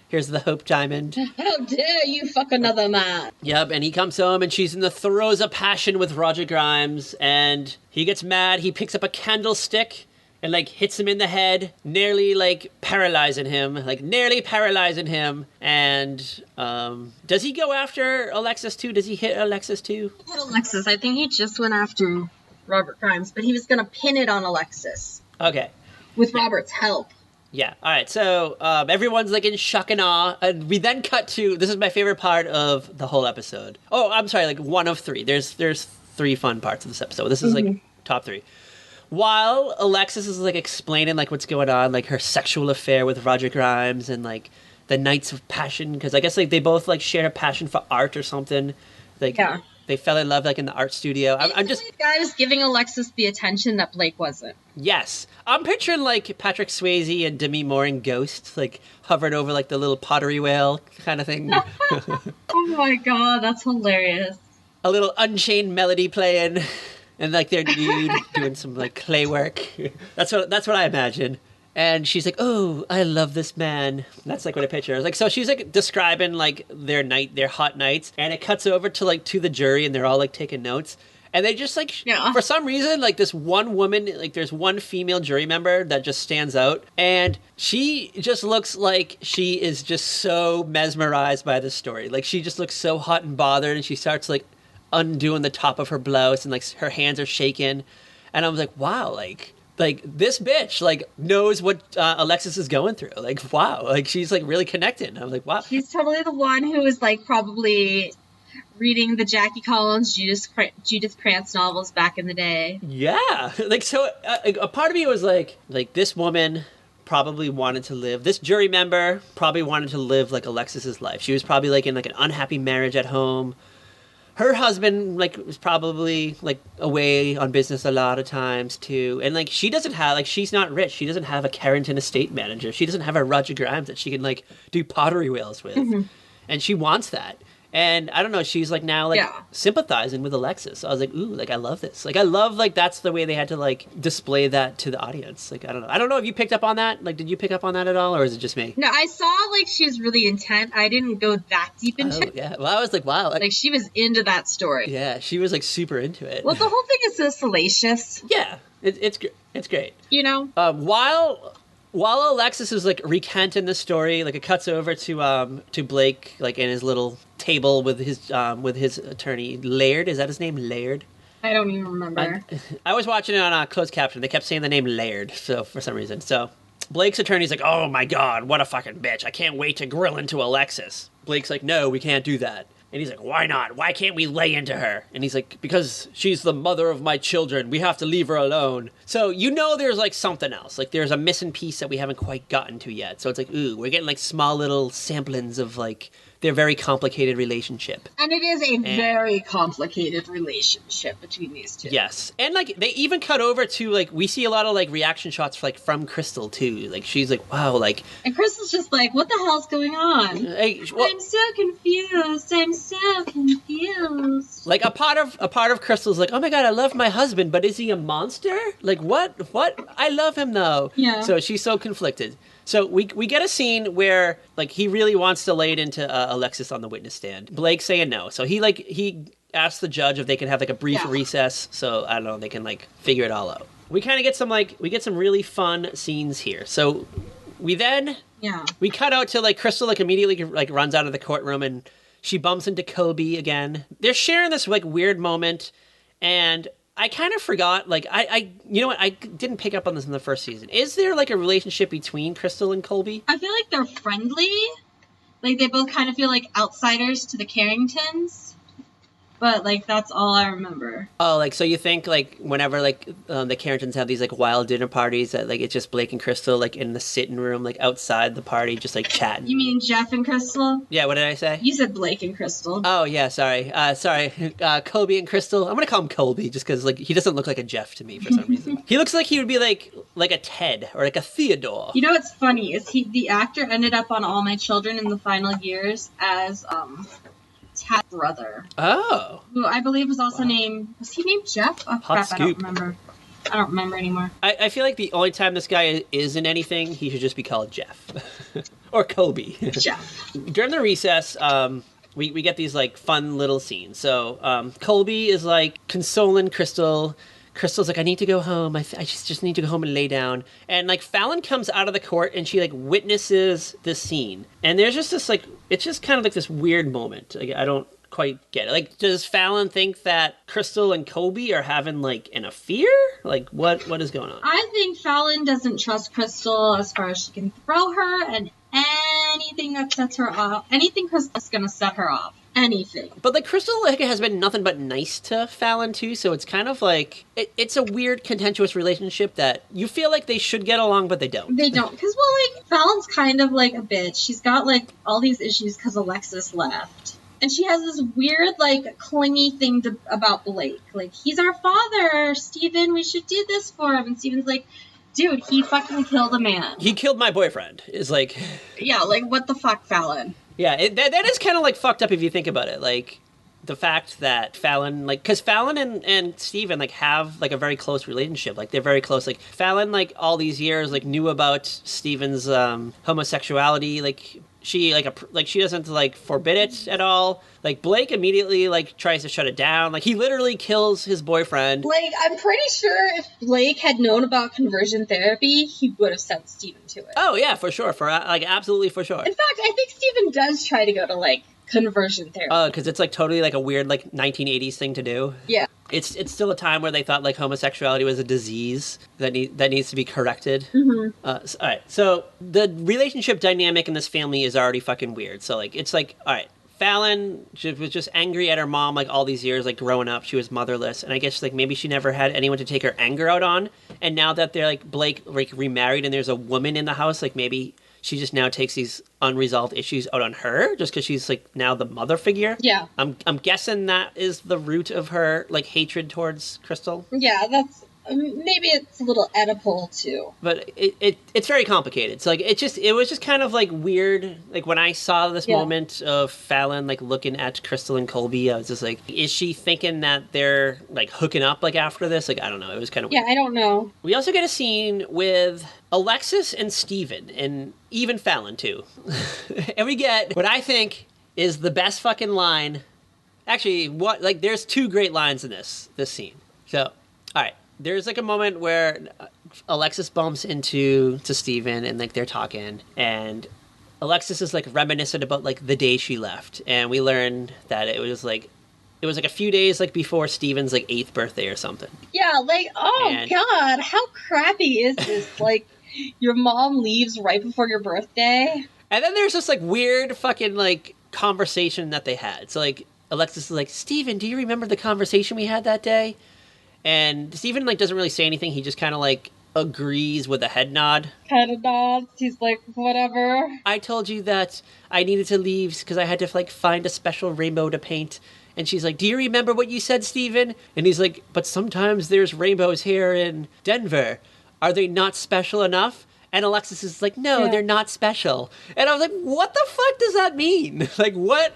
Here's the Hope Diamond." How dare you fuck another man? Yep, and he comes home and she's in the throes of passion with Roger Grimes, and he gets mad. He picks up a candlestick and like hits him in the head, nearly paralyzing him. And does he go after Alexis too? Does he hit Alexis too? Hit Alexis. I think he just went after Robert Grimes, but he was gonna pin it on Alexis. Okay. With Robert's help. Yeah. All right. So everyone's like in shock and awe, and we then cut to, this is my favorite part of the whole episode. Oh, I'm sorry. Like one of 3. There's 3 fun parts of this episode. This is like top 3. While Alexis is like explaining like what's going on, like her sexual affair with Roger Grimes and like the nights of passion, because I guess like they both like share a passion for art or something. Like they fell in love like in the art studio. I'm just, the guy was giving Alexis the attention that Blake wasn't. Yes. I'm picturing, like, Patrick Swayze and Demi Moore in Ghost, like, hovered over, like, the little pottery whale kind of thing. Oh my god, that's hilarious. A little Unchained Melody playing, and, like, they're nude, doing some, like, clay work. That's what I imagine. And she's like, oh, I love this man. That's, like, what I picture. Like, so she's, like, describing, like, their hot nights, and it cuts over to, like, to the jury, and they're all, like, taking notes. And they just, like, for some reason, like, this one woman, like, there's one female jury member that just stands out. And she just looks like she is just so mesmerized by this story. Like, she just looks so hot and bothered. And she starts, like, undoing the top of her blouse. And, like, her hands are shaking. And I was like, wow, like this bitch, like, knows what Alexis is going through. Like, wow. Like, she's, like, really connected. I was like, wow. She's totally the one who is, like, probably reading the Jackie Collins, Judith Krantz novels back in the day. Yeah. Like, so a part of me was like this woman probably wanted to live, this jury member probably wanted to live, like, Alexis's life. She was probably, like, in, like, an unhappy marriage at home. Her husband, like, was probably, like, away on business a lot of times, too. And, like, she doesn't have, like, she's not rich. She doesn't have a Carrington estate manager. She doesn't have a Roger Grimes that she can, like, do pottery wheels with. Mm-hmm. And she wants that. And I don't know, she's, like, now, like, sympathizing with Alexis. So I was like, ooh, like, I love this. Like, I love, like, that's the way they had to, like, display that to the audience. Like, I don't know. I don't know if you picked up on that. Like, did you pick up on that at all, or is it just me? No, I saw, like, she was really intent. I didn't go that deep into it. Yeah. Well, I was like, wow. Like, she was into that story. Yeah, she was, like, super into it. Well, the whole thing is so salacious. Yeah, it's great. You know? While Alexis is, like, recanting the story, like, it cuts over to Blake, like, in his little table with his attorney, Laird. Is that his name, Laird? I don't even remember. I was watching it on closed caption. They kept saying the name Laird, so for some reason. So Blake's attorney's like, oh my god, what a fucking bitch. I can't wait to grill into Alexis. Blake's like, no, we can't do that. And he's like, why not? Why can't we lay into her? And he's like, because she's the mother of my children. We have to leave her alone. So, you know, there's, like, something else. Like, there's a missing piece that we haven't quite gotten to yet. So it's like, ooh, we're getting, like, small little samplings of, like, their very complicated relationship. And it is a very complicated relationship between these two. Yes. And, like, they even cut over to, like, we see a lot of, like, reaction shots, like, from Crystal, too. Like, she's like, wow, like... And Crystal's just like, what the hell's going on? I'm so confused. Like, a part of Crystal's like, oh my god, I love my husband, but is he a monster? Like, what? I love him, though. Yeah. So she's so conflicted. So we get a scene where, like, he really wants to lay it into Alexis on the witness stand. Blake's saying no. So he asks the judge if they can have, like, a brief recess. So, I don't know, they can, like, figure it all out. We kind of get some really fun scenes here. So we cut out to, like, Crystal, like, immediately, like, runs out of the courtroom and she bumps into Colby again. They're sharing this, like, weird moment, and I kind of forgot, like, you know what, I didn't pick up on this in the first season. Is there, like, a relationship between Crystal and Colby? I feel like they're friendly. Like, they both kind of feel like outsiders to the Carringtons. But, like, that's all I remember. Oh, like, so you think, like, whenever, like, the Carringtons have these, like, wild dinner parties, that, like, it's just Blake and Crystal, like, in the sitting room, like, outside the party, just, like, chatting? You mean Jeff and Crystal? Yeah, what did I say? You said Blake and Crystal. Oh, yeah, sorry. Colby and Crystal. I'm gonna call him Colby, just because, like, he doesn't look like a Jeff to me for some reason. He looks like he would be, like a Ted, or, like, a Theodore. You know what's funny, is the actor ended up on All My Children in the final years as, Tad's brother. Oh. Who I believe was also named... Was he named Jeff? Oh, crap, I don't remember. I don't remember anymore. I feel like the only time this guy is in anything, he should just be called Jeff. Or Colby. Jeff. During the recess, we get these, like, fun little scenes. So, Colby is, like, consoling Crystal. Crystal's like, I need to go home. I just need to go home and lay down. And, like, Fallon comes out of the court and she, like, witnesses this scene. And there's just this, like, it's just kind of like this weird moment. Like, I don't quite get it. Like, does Fallon think that Crystal and Colby are having, like, an affair? Like, what is going on? I think Fallon doesn't trust Crystal as far as she can throw her, and anything that sets her off, anything Crystal's gonna set her off. Anything. But, like, Crystal, like, has been nothing but nice to Fallon, too, so it's kind of like, it's a weird, contentious relationship that you feel like they should get along, but they don't. They don't, because, well, like, Fallon's kind of like a bitch. She's got, like, all these issues because Alexis left. And she has this weird, like, clingy thing about Blake. Like, he's our father, Steven, we should do this for him. And Steven's like, dude, he fucking killed a man. He killed my boyfriend, is like... Yeah, like, what the fuck, Fallon? Yeah, that is kind of, like, fucked up if you think about it. Like, the fact that Fallon, like... Because Fallon and Steven, like, have, like, a very close relationship. Like, they're very close. Like, Fallon, like, all these years, like, knew about Steven's homosexuality. Like, she, like, she doesn't, like, forbid it at all. Like, Blake immediately, like, tries to shut it down. Like, he literally kills his boyfriend. Blake, I'm pretty sure if Blake had known about conversion therapy, he would have sent Steven to it. Oh, yeah, for sure. Absolutely for sure. In fact, I think Steven does try to go to, like, conversion therapy. Oh, because it's, like, totally, like, a weird, like, 1980s thing to do. Yeah. It's still a time where they thought, like, homosexuality was a disease that needs to be corrected. Mm-hmm. All right, so the relationship dynamic in this family is already fucking weird. So, like, it's like, all right, Fallon was just angry at her mom, like, all these years, like, growing up. She was motherless. And I guess, like, maybe she never had anyone to take her anger out on. And now that they're, like, Blake, like, remarried and there's a woman in the house, like, maybe she just now takes these unresolved issues out on her just because she's, like, now the mother figure. Yeah. I'm guessing that is the root of her, like, hatred towards Crystal. Yeah, that's... maybe it's a little Oedipal, too. But it's very complicated. So, like, it was just kind of, like, weird. Like, when I saw this moment of Fallon, like, looking at Crystal and Colby, I was just like, is she thinking that they're, like, hooking up, like, after this? Like, I don't know. It was kind of weird. Yeah, I don't know. We also get a scene with Alexis and Steven, and even Fallon, too. And we get what I think is the best fucking line. Actually, there's two great lines in this scene. So, all right. There's, like, a moment where Alexis bumps into Steven and, like, they're talking. And Alexis is, like, reminiscent about, like, the day she left. And we learn that it was, like, a few days, like, before Steven's, like, 8th birthday or something. Yeah, like, God, how crappy is this? Like, your mom leaves right before your birthday? And then there's this, like, weird fucking, like, conversation that they had. So, like, Alexis is like, Steven, do you remember the conversation we had that day? And Steven, like, doesn't really say anything. He just kind of, like, agrees with a head nod. Kind of nods. He's like, whatever. I told you that I needed to leave because I had to, like, find a special rainbow to paint. And she's like, do you remember what you said, Steven? And he's like, but sometimes there's rainbows here in Denver. Are they not special enough? And Alexis is like, no, they're not special. And I was like, what the fuck does that mean? Like, what?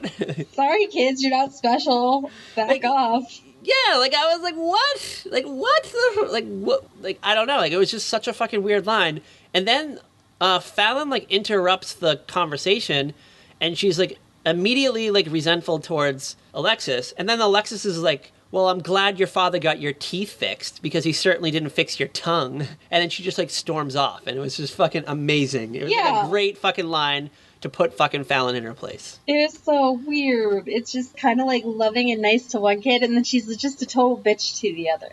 Sorry, kids, you're not special. Back off. Yeah, like, I was like, what? Like, what? Like, what? Like, I don't know. Like, it was just such a fucking weird line. And then Fallon, like, interrupts the conversation, and she's, like, immediately, like, resentful towards Alexis. And then Alexis is like, well, I'm glad your father got your teeth fixed, because he certainly didn't fix your tongue. And then she just, like, storms off, and it was just fucking amazing. It was, like, a great fucking line to put fucking Fallon in her place. It is so weird. It's just kind of like loving and nice to one kid, and then she's just a total bitch to the other.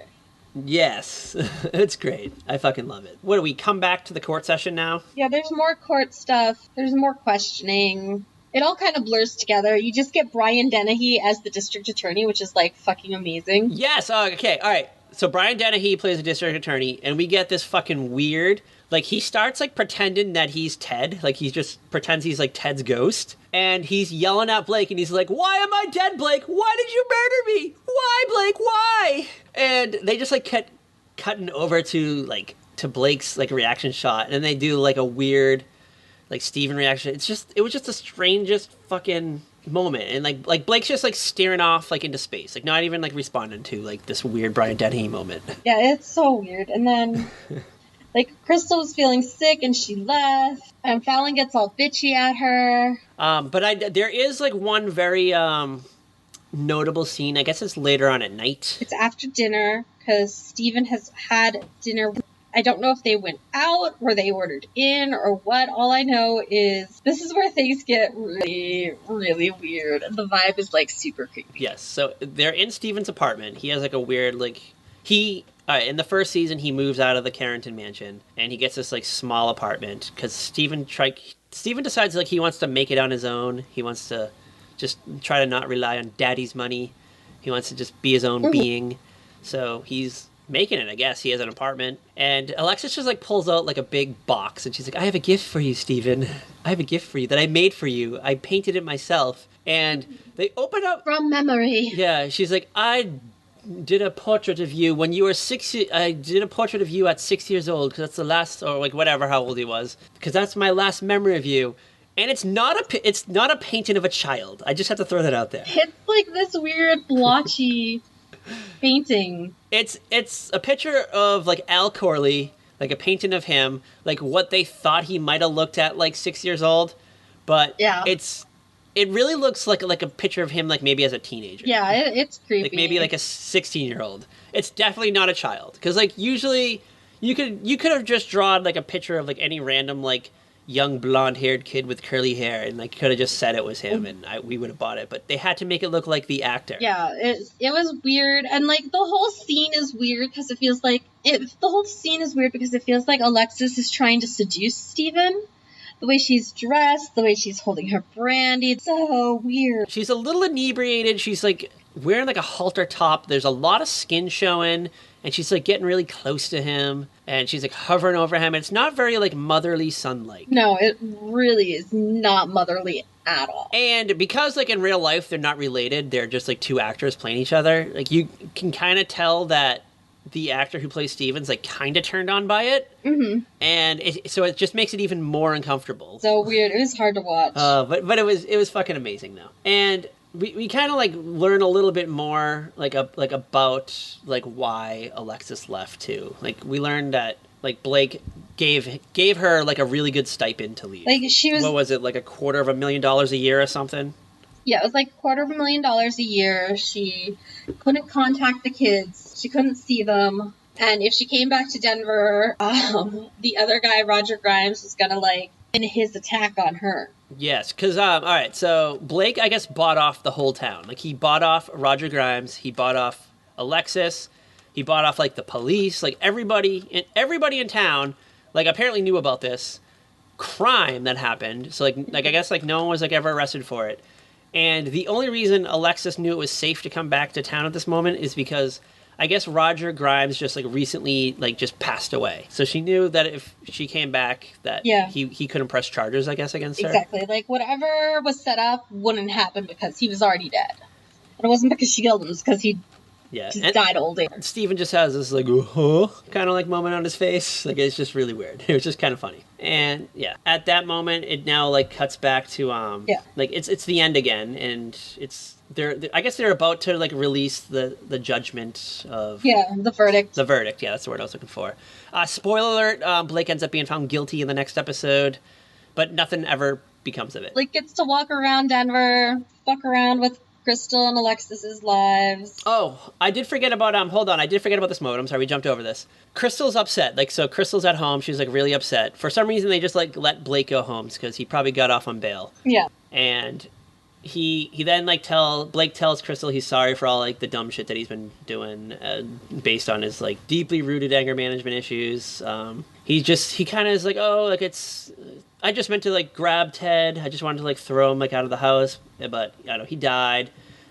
Yes. It's great. I fucking love it. What, do we come back to the court session now? Yeah, there's more court stuff. There's more questioning. It all kind of blurs together. You just get Brian Dennehy as the district attorney, which is, like, fucking amazing. Yes. Okay. All right. So Brian Dennehy plays the district attorney, and we get this fucking weird... Like, he starts, like, pretending that he's Ted. Like, he just pretends he's, like, Ted's ghost. And he's yelling at Blake, and he's like, why am I dead, Blake? Why did you murder me? Why, Blake? Why? And they just, like, kept cutting over to Blake's, like, reaction shot. And then they do, like, a weird, like, Steven reaction. It was just the strangest fucking moment. And, like Blake's just, like, staring off, like, into space. Like, not even, like, responding to, like, this weird Brian Dennehy moment. Yeah, it's so weird. And then... Like, Crystal was feeling sick, and she left, and Fallon gets all bitchy at her. But there is, like, one very notable scene. I guess it's later on at night. It's after dinner, because Steven has had dinner. I don't know if they went out, or they ordered in, or what. All I know is this is where things get really, really weird, and the vibe is, like, super creepy. Yes, so they're in Steven's apartment. He has, like, a weird, like... in the first season, he moves out of the Carrington mansion, and he gets this, like, small apartment, because Steven decides, like, he wants to make it on his own. He wants to just try to not rely on daddy's money. He wants to just be his own being. So he's making it, I guess. He has an apartment. And Alexis just, like, pulls out, like, a big box. And she's like, I have a gift for you, Steven. I have a gift for you that I made for you. I painted it myself. And they open up... From memory. Yeah, she's like, I did a portrait of you when you were 6 years... I did a portrait of you at 6 years old, because that's the last... Or, like, whatever, how old he was. Because that's my last memory of you. And it's not a painting of a child. I just have to throw that out there. It's, like, this weird, blotchy... painting. It's a picture of, like, Al Corley, like a painting of him, like what they thought he might have looked at, like, 6 years old, but yeah, it really looks like a picture of him, like, maybe as a teenager. Yeah, it's creepy. Like maybe like a 16-year-old. It's definitely not a child, because, like, usually you could have just drawn, like, a picture of, like, any random, like, young blonde-haired kid with curly hair, and, like, could have just said it was him, and we would have bought it. But they had to make it look like the actor. Yeah, it was weird, and, like, the whole scene is weird because it feels like Alexis is trying to seduce Steven. The way she's dressed, the way she's holding her brandy, it's so weird. She's a little inebriated. She's, like, wearing, like, a halter top. There's a lot of skin showing, and she's, like, getting really close to him, and she's, like, hovering over him. And it's not very, like, motherly son-like. No, it really is not motherly at all. And because, like, in real life they're not related, they're just, like, two actors playing each other, like, you can kind of tell that the actor who plays Steven's, like, kind of turned on by it. Mm-hmm. And so it just makes it even more uncomfortable. So weird. It was hard to watch. But it was fucking amazing, though. And we kind of, like, learn a little bit more, like about, like, why Alexis left, too. Like, we learned that, like, Blake gave her, like, a really good stipend to leave. Like, she was... What was it, like $250,000 a year or something? Yeah, it was like $250,000 a year. She couldn't contact the kids. She couldn't see them. And if she came back to Denver, the other guy, Roger Grimes, was gonna, like, end his attack on her. Yes, because, all right, so Blake, I guess, bought off the whole town. Like, he bought off Roger Grimes, he bought off Alexis, he bought off, like, the police, like, everybody in town, like, apparently knew about this crime that happened. So, like I guess, like, no one was, like, ever arrested for it. And the only reason Alexis knew it was safe to come back to town at this moment is because I guess Roger Grimes just, like, recently, like, just passed away. So she knew that if she came back, that he couldn't press charges, I guess, against her. Exactly. Like, whatever was set up wouldn't happen because he was already dead. And it wasn't because she killed him, it was because he just died old age. Steven just has this, like, kind of, like, moment on his face. Like, it's just really weird. It was just kind of funny. And, yeah, at that moment, it now, like, cuts back to, like, it's the end again, and it's... I guess they're about to, like, release the judgment of... Yeah, the verdict. The verdict, yeah, that's the word I was looking for. Spoiler alert, Blake ends up being found guilty in the next episode, but nothing ever becomes of it. Blake gets to walk around Denver, fuck around with Crystal and Alexis's lives. Oh, I did forget about, I did forget about this moment. I'm sorry, we jumped over this. Crystal's upset. Like, so Crystal's at home, she's, like, really upset. For some reason, they just, like, let Blake go home, because he probably got off on bail. Yeah. And... He then, like, Blake tells Crystal he's sorry for all, like, the dumb shit that he's been doing based on his, like, deeply rooted anger management issues. He kind of is like, oh, like, I just meant to, like, grab Ted. I just wanted to, like, throw him, like, out of the house, but I don't know, he died.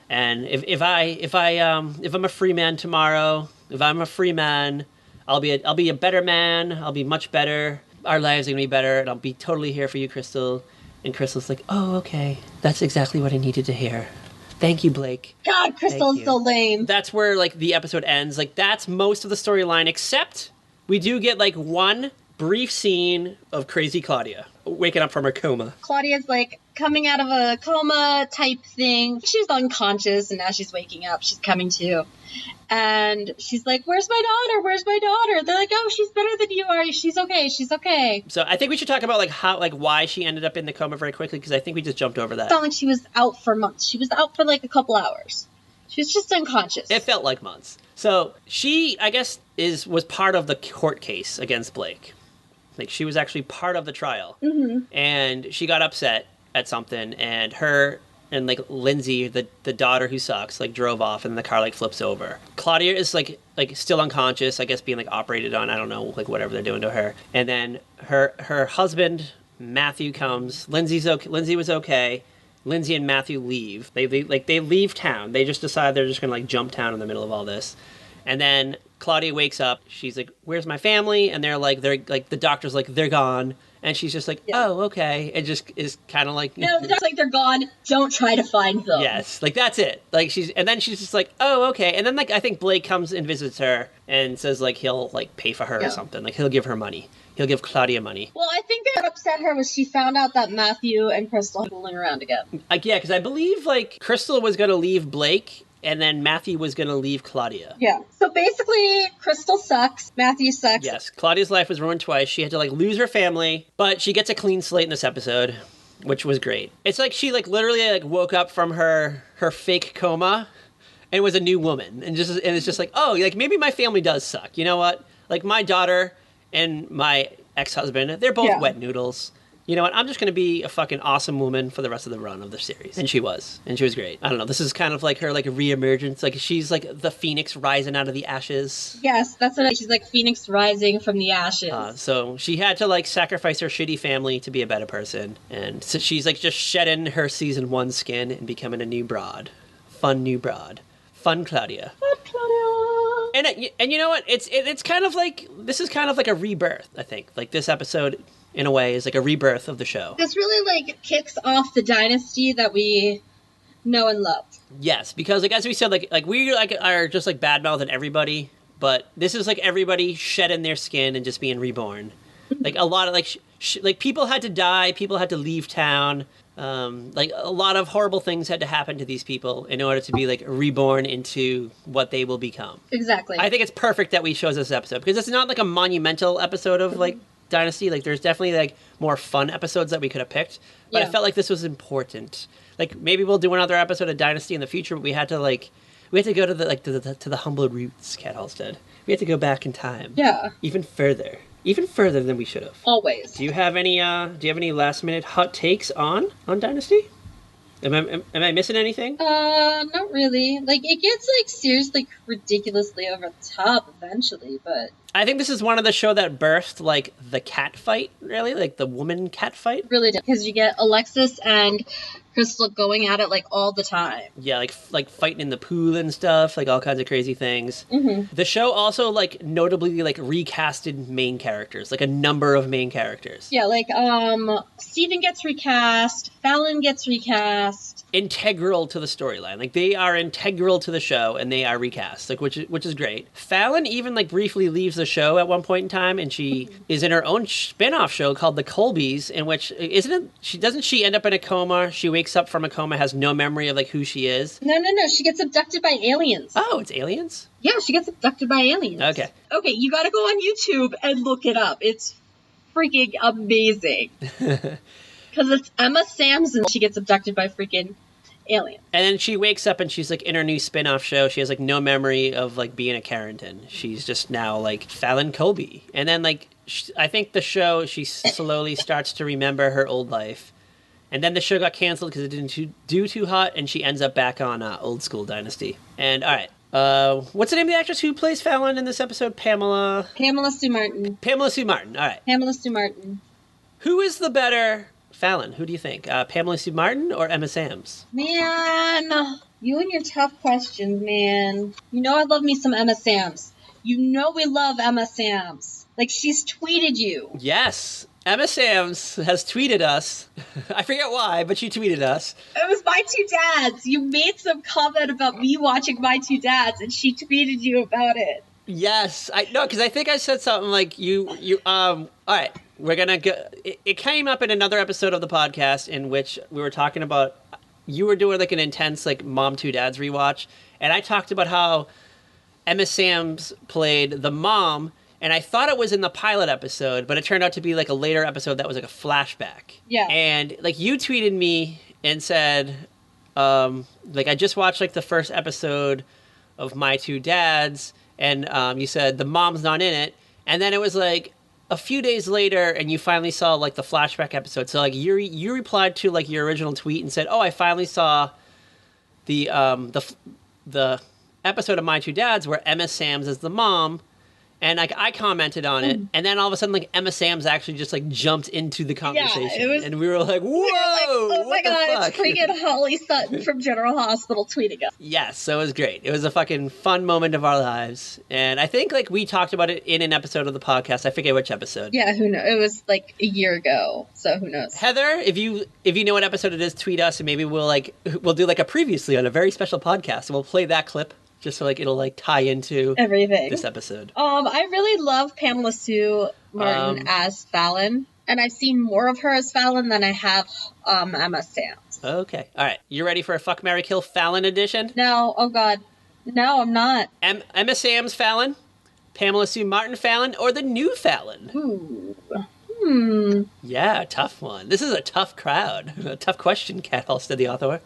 And if I'm a free man tomorrow, if I'm a free man, I'll be a better man. I'll be much better. Our lives are gonna be better, and I'll be totally here for you, Crystal. And Crystal's like, oh, okay. That's exactly what I needed to hear. Thank you, Blake. God, Crystal's so lame. That's where, like, the episode ends. Like, that's most of the storyline, except we do get, like, one brief scene of crazy Claudia waking up from her coma. Claudia's, like, coming out of a coma type thing. She's unconscious, and now she's waking up. She's coming to. And she's like, where's my daughter? Where's my daughter? They're like, oh, she's better than you are. She's okay. She's okay. So I think we should talk about, like, how, like, why she ended up in the coma very quickly, because I think we just jumped over that. It's not like she was out for months. She was out for, like, a couple hours. She was just unconscious. It felt like months. So she, I guess, was part of the court case against Blake. Like, she was actually part of the trial. Mm-hmm. And she got upset at something, and her... And, like, Lindsay, the daughter who sucks, like, drove off, and the car, like, flips over. Claudia is, like still unconscious, I guess being, like, operated on, I don't know, like, whatever they're doing to her. And then her husband, Matthew, comes. Lindsay was okay. Lindsay and Matthew leave. They leave town. They just decide they're just going to, like, jump town in the middle of all this. And then Claudia wakes up. She's like, "Where's my family?" And they're like, the doctor's like, "They're gone." And she's just like, "Oh, okay." It just is kind of like, no, the doctor's like, "They're gone. Don't try to find them." Yes, like that's it. Like and then she's just like, "Oh, okay." And then like I think Blake comes and visits her and says like he'll like pay for her or something. Like he'll give her money. He'll give Claudia money. Well, I think what upset her was she found out that Matthew and Crystal were fooling around again. Yeah, because I believe like Crystal was going to leave Blake. And then Matthew was going to leave Claudia. Yeah. So basically, Crystal sucks. Matthew sucks. Yes. Claudia's life was ruined twice. She had to, like, lose her family. But she gets a clean slate in this episode, which was great. It's like she, like, literally, like, woke up from her fake coma and was a new woman. And it's just like, oh, like, maybe my family does suck. You know what? Like, my daughter and my ex-husband, they're both wet noodles. You know what? I'm just going to be a fucking awesome woman for the rest of the run of the series. And she was. And she was great. I don't know. This is kind of like her, like, reemergence. Like, she's, like, the phoenix rising out of the ashes. Yes, that's what she's, like, phoenix rising from the ashes. So she had to, like, sacrifice her shitty family to be a better person. And so she's, like, just shedding her season 1 skin and becoming a new broad. Fun new broad. Fun Claudia. Fun Claudia. And you know what? It's kind of like, this is kind of like a rebirth, I think. Like, this episode, in a way, is like a rebirth of the show. This really, like, kicks off the Dynasty that we know and love. Yes, because, like, as we said, like we, like, are just, like, bad-mouthing everybody, but this is, like, everybody shedding their skin and just being reborn. Like, a lot of, like, like, people had to die, people had to leave town, like, a lot of horrible things had to happen to these people in order to be, like, reborn into what they will become. Exactly. I think it's perfect that we chose this episode, because it's not, like, a monumental episode of, like, Dynasty. Like, there's definitely, like, more fun episodes that we could have picked, but I felt like this was important. Like, maybe we'll do another episode of Dynasty in the future, but we had to go to the, like, to the humble roots, Kat Halstead. We had to go back in time. Yeah. Even further than we should have. Always. Do you have any last minute hot takes on Dynasty? Am I missing anything? Not really. Like, it gets, like, seriously ridiculously over the top eventually, but I think this is one of the show that birthed, like, the cat fight, really, like the woman cat fight. Really did, because you get Alexis and Crystal going at it, like, all the time. Yeah, like fighting in the pool and stuff, like all kinds of crazy things. Mm-hmm. The show also, like, notably, like, recasted main characters, like a number of main characters. Yeah, like, Steven gets recast, Fallon gets recast. Integral to the storyline. Like, they are integral to the show, and they are recast, like, which is great. Fallon even, like, briefly leaves the show at one point in time, and she is in her own spin-off show called The Colbys, in which, doesn't she end up in a coma? She wakes up from a coma, has no memory of, like, who she is. No, she gets abducted by aliens. Oh, it's aliens? Yeah, she gets abducted by aliens. Okay, you gotta go on YouTube and look it up. It's freaking amazing. Because it's Emma Samson. She gets abducted by freaking aliens. And then she wakes up and she's, like, in her new spin-off show. She has, like, no memory of, like, being a Carrington. She's just now, like, Fallon Colby. And then, like, I think the show, she slowly starts to remember her old life. And then the show got canceled because it didn't do too hot, and she ends up back on Old School Dynasty. And, all right, what's the name of the actress who plays Fallon in this episode? Pamela Sue Martin. Pamela Sue Martin, all right. Pamela Sue Martin. Who is the better Fallon? Who do you think? Pamela Sue Martin or Emma Samms? Man, you and your tough questions, man. You know I love me some Emma Samms. You know we love Emma Samms. Like, she's tweeted you. Yes. Emma Samms has tweeted us. I forget why, but she tweeted us. It was My Two Dads. You made some comment about me watching My Two Dads, and she tweeted you about it. Yes. Because I think I said something like, all right, we're going to go. It came up in another episode of the podcast in which we were talking about, you were doing, like, an intense, like, Mom Two Dads rewatch, and I talked about how Emma Samms played the mom. And I thought it was in the pilot episode, but it turned out to be, like, a later episode that was, like, a flashback. Yeah. And, like, you tweeted me and said, like, I just watched, like, the first episode of My Two Dads, and you said the mom's not in it. And then it was, like, a few days later, and you finally saw, like, the flashback episode. So, like, you replied to, like, your original tweet and said, oh, I finally saw the episode of My Two Dads where Emma Samms is the mom. And like I commented on it, and then all of a sudden, like Emma Samms actually just like jumped into the conversation, and we were like, "Whoa! Oh my what the god, fuck?" it's freaking Holly Sutton from General Hospital tweeting us. Yes, so it was great. It was a fucking fun moment of our lives, and I think like we talked about it in an episode of the podcast. I forget which episode. Yeah, who knows? It was like a year ago, so who knows? Heather, if you know what episode it is, tweet us, and maybe we'll do like a previously on a very special podcast, and we'll play that clip. Just so like it'll like tie into everything this episode. I really love Pamela Sue Martin as Fallon, and I've seen more of her as Fallon than I have Emma Samms. Okay, all right. You ready for a Fuck, Marry, Kill Fallon edition? No, oh god, no, I'm not. Emma Samms Fallon, Pamela Sue Martin Fallon, or the new Fallon? Ooh. Yeah, tough one. This is a tough crowd. A tough question, Kat Halstead, the author.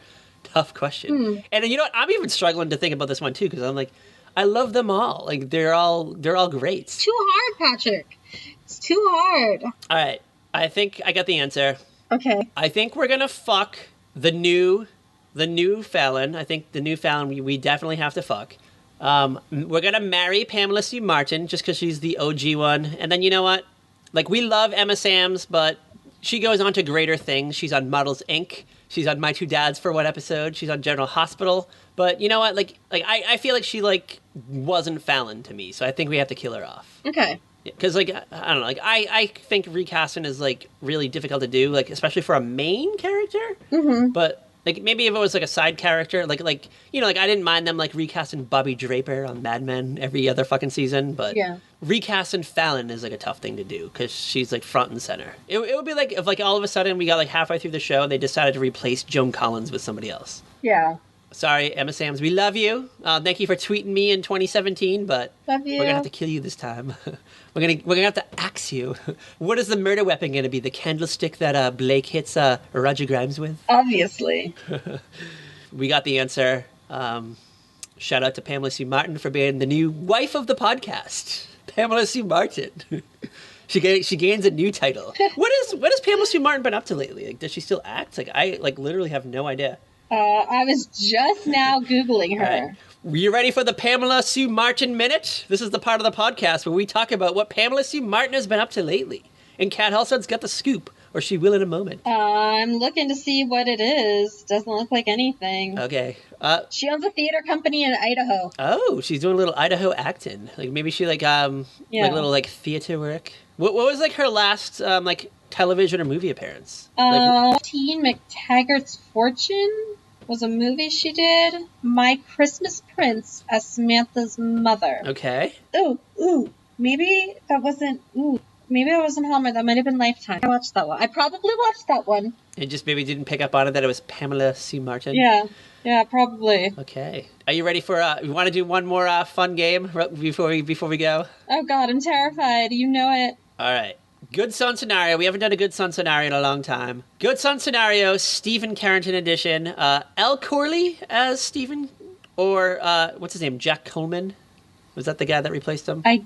Tough question. And you know what? I'm even struggling to think about this one too, because I'm like, I love them all. Like they're all great. It's too hard, Patrick. It's too hard. All right. I think I got the answer. Okay. I think we're gonna fuck the new Fallon. I think the new Fallon we definitely have to fuck. We're gonna marry Pamela Sue Martin just because she's the OG one. And then you know what? Like we love Emma Samms, but she goes on to greater things. She's on Models Inc. She's on My Two Dads for one episode. She's on General Hospital. But you know what? Like I feel like she like wasn't Fallon to me. So I think we have to kill her off. Okay. Because like I don't know. Like I think recasting is like really difficult to do. Like especially for a main character. Mm-hmm. But like maybe if it was like a side character, like you know, like I didn't mind them like recasting Bobby Draper on Mad Men every other fucking season. But yeah. Recasting Fallon is like a tough thing to do because she's like front and center. It would be like if like all of a sudden we got like halfway through the show and they decided to replace Joan Collins with somebody else. Yeah. Sorry, Emma Samms, we love you. Thank you for tweeting me in 2017, but love you. We're gonna have to kill you this time. we're gonna have to axe you. What is the murder weapon gonna be? The candlestick that Blake hits Roger Grimes with? Obviously. We got the answer. Shout out to Pamela Sue Martin for being the new wife of the podcast. Pamela Sue Martin. She gains a new title. What has Pamela Sue Martin been up to lately? Like, does she still act? Like, I like literally have no idea. I was just now Googling her. Right. You ready for the Pamela Sue Martin Minute? This is the part of the podcast where we talk about what Pamela Sue Martin has been up to lately. And Kat Halstead's got the scoop, or she will in a moment. I'm looking to see what it is. Doesn't look like anything. Okay. She owns a theater company in Idaho. Oh, she's doing a little Idaho acting. Like maybe she like like little like theater work. What was like her last like television or movie appearance? Teen McTaggart's Fortune was a movie she did. My Christmas Prince as Samantha's mother. Okay. Ooh. Maybe that wasn't. Maybe I wasn't Hallmark. That might have been Lifetime. I watched that one. I probably watched that one. And just maybe didn't pick up on it that it was Pamela Sue Martin? Yeah, probably. Okay. Are you ready for, you want to do one more fun game before we go? Oh God, I'm terrified. You know it. All right. Good Son Scenario. We haven't done a Good Son Scenario in a long time. Good Son Scenario, Stephen Carrington edition. Al Corley as Stephen? Or, what's his name? Jack Coleman? Was that the guy that replaced him? I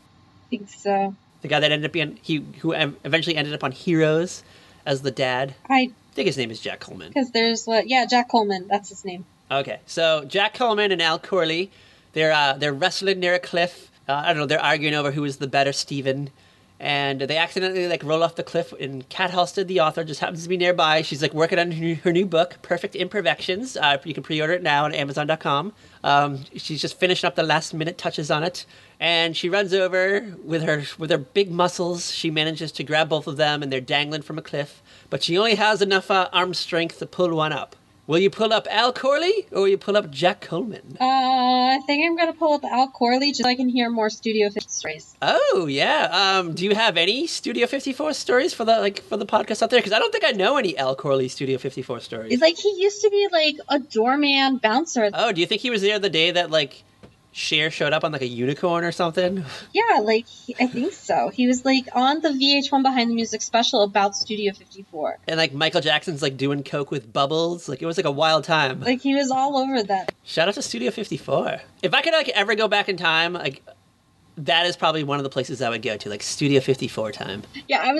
think so. The guy that ended up being, who eventually ended up on Heroes as the dad. I think his name is Jack Coleman. Because there's Jack Coleman. That's his name. Okay, so Jack Coleman and Al Corley, they're wrestling near a cliff. I don't know, they're arguing over who is the better Stephen. And they accidentally like roll off the cliff, and Kat Halstead, the author, just happens to be nearby. She's like working on her new book, Perfect Imperfections. You can pre-order it now on Amazon.com. She's just finishing up the last minute touches on it, and she runs over with her big muscles. She manages to grab both of them, and they're dangling from a cliff. But she only has enough arm strength to pull one up. Will you pull up Al Corley, or will you pull up Jack Coleman? I think I'm going to pull up Al Corley just so I can hear more Studio 54 stories. Oh, yeah. Do you have any Studio 54 stories for the podcast out there? Because I don't think I know any Al Corley Studio 54 stories. It's like he used to be like a doorman bouncer. Oh, do you think he was there the day that like Cher showed up on like a unicorn or something? Yeah, like I think so. He was like on the VH1 Behind the Music special about Studio 54. And like Michael Jackson's like doing coke with Bubbles. Like it was like a wild time. Like he was all over that. Shout out to Studio 54. If I could like ever go back in time, like that is probably one of the places I would go to, like Studio 54 time. Yeah, I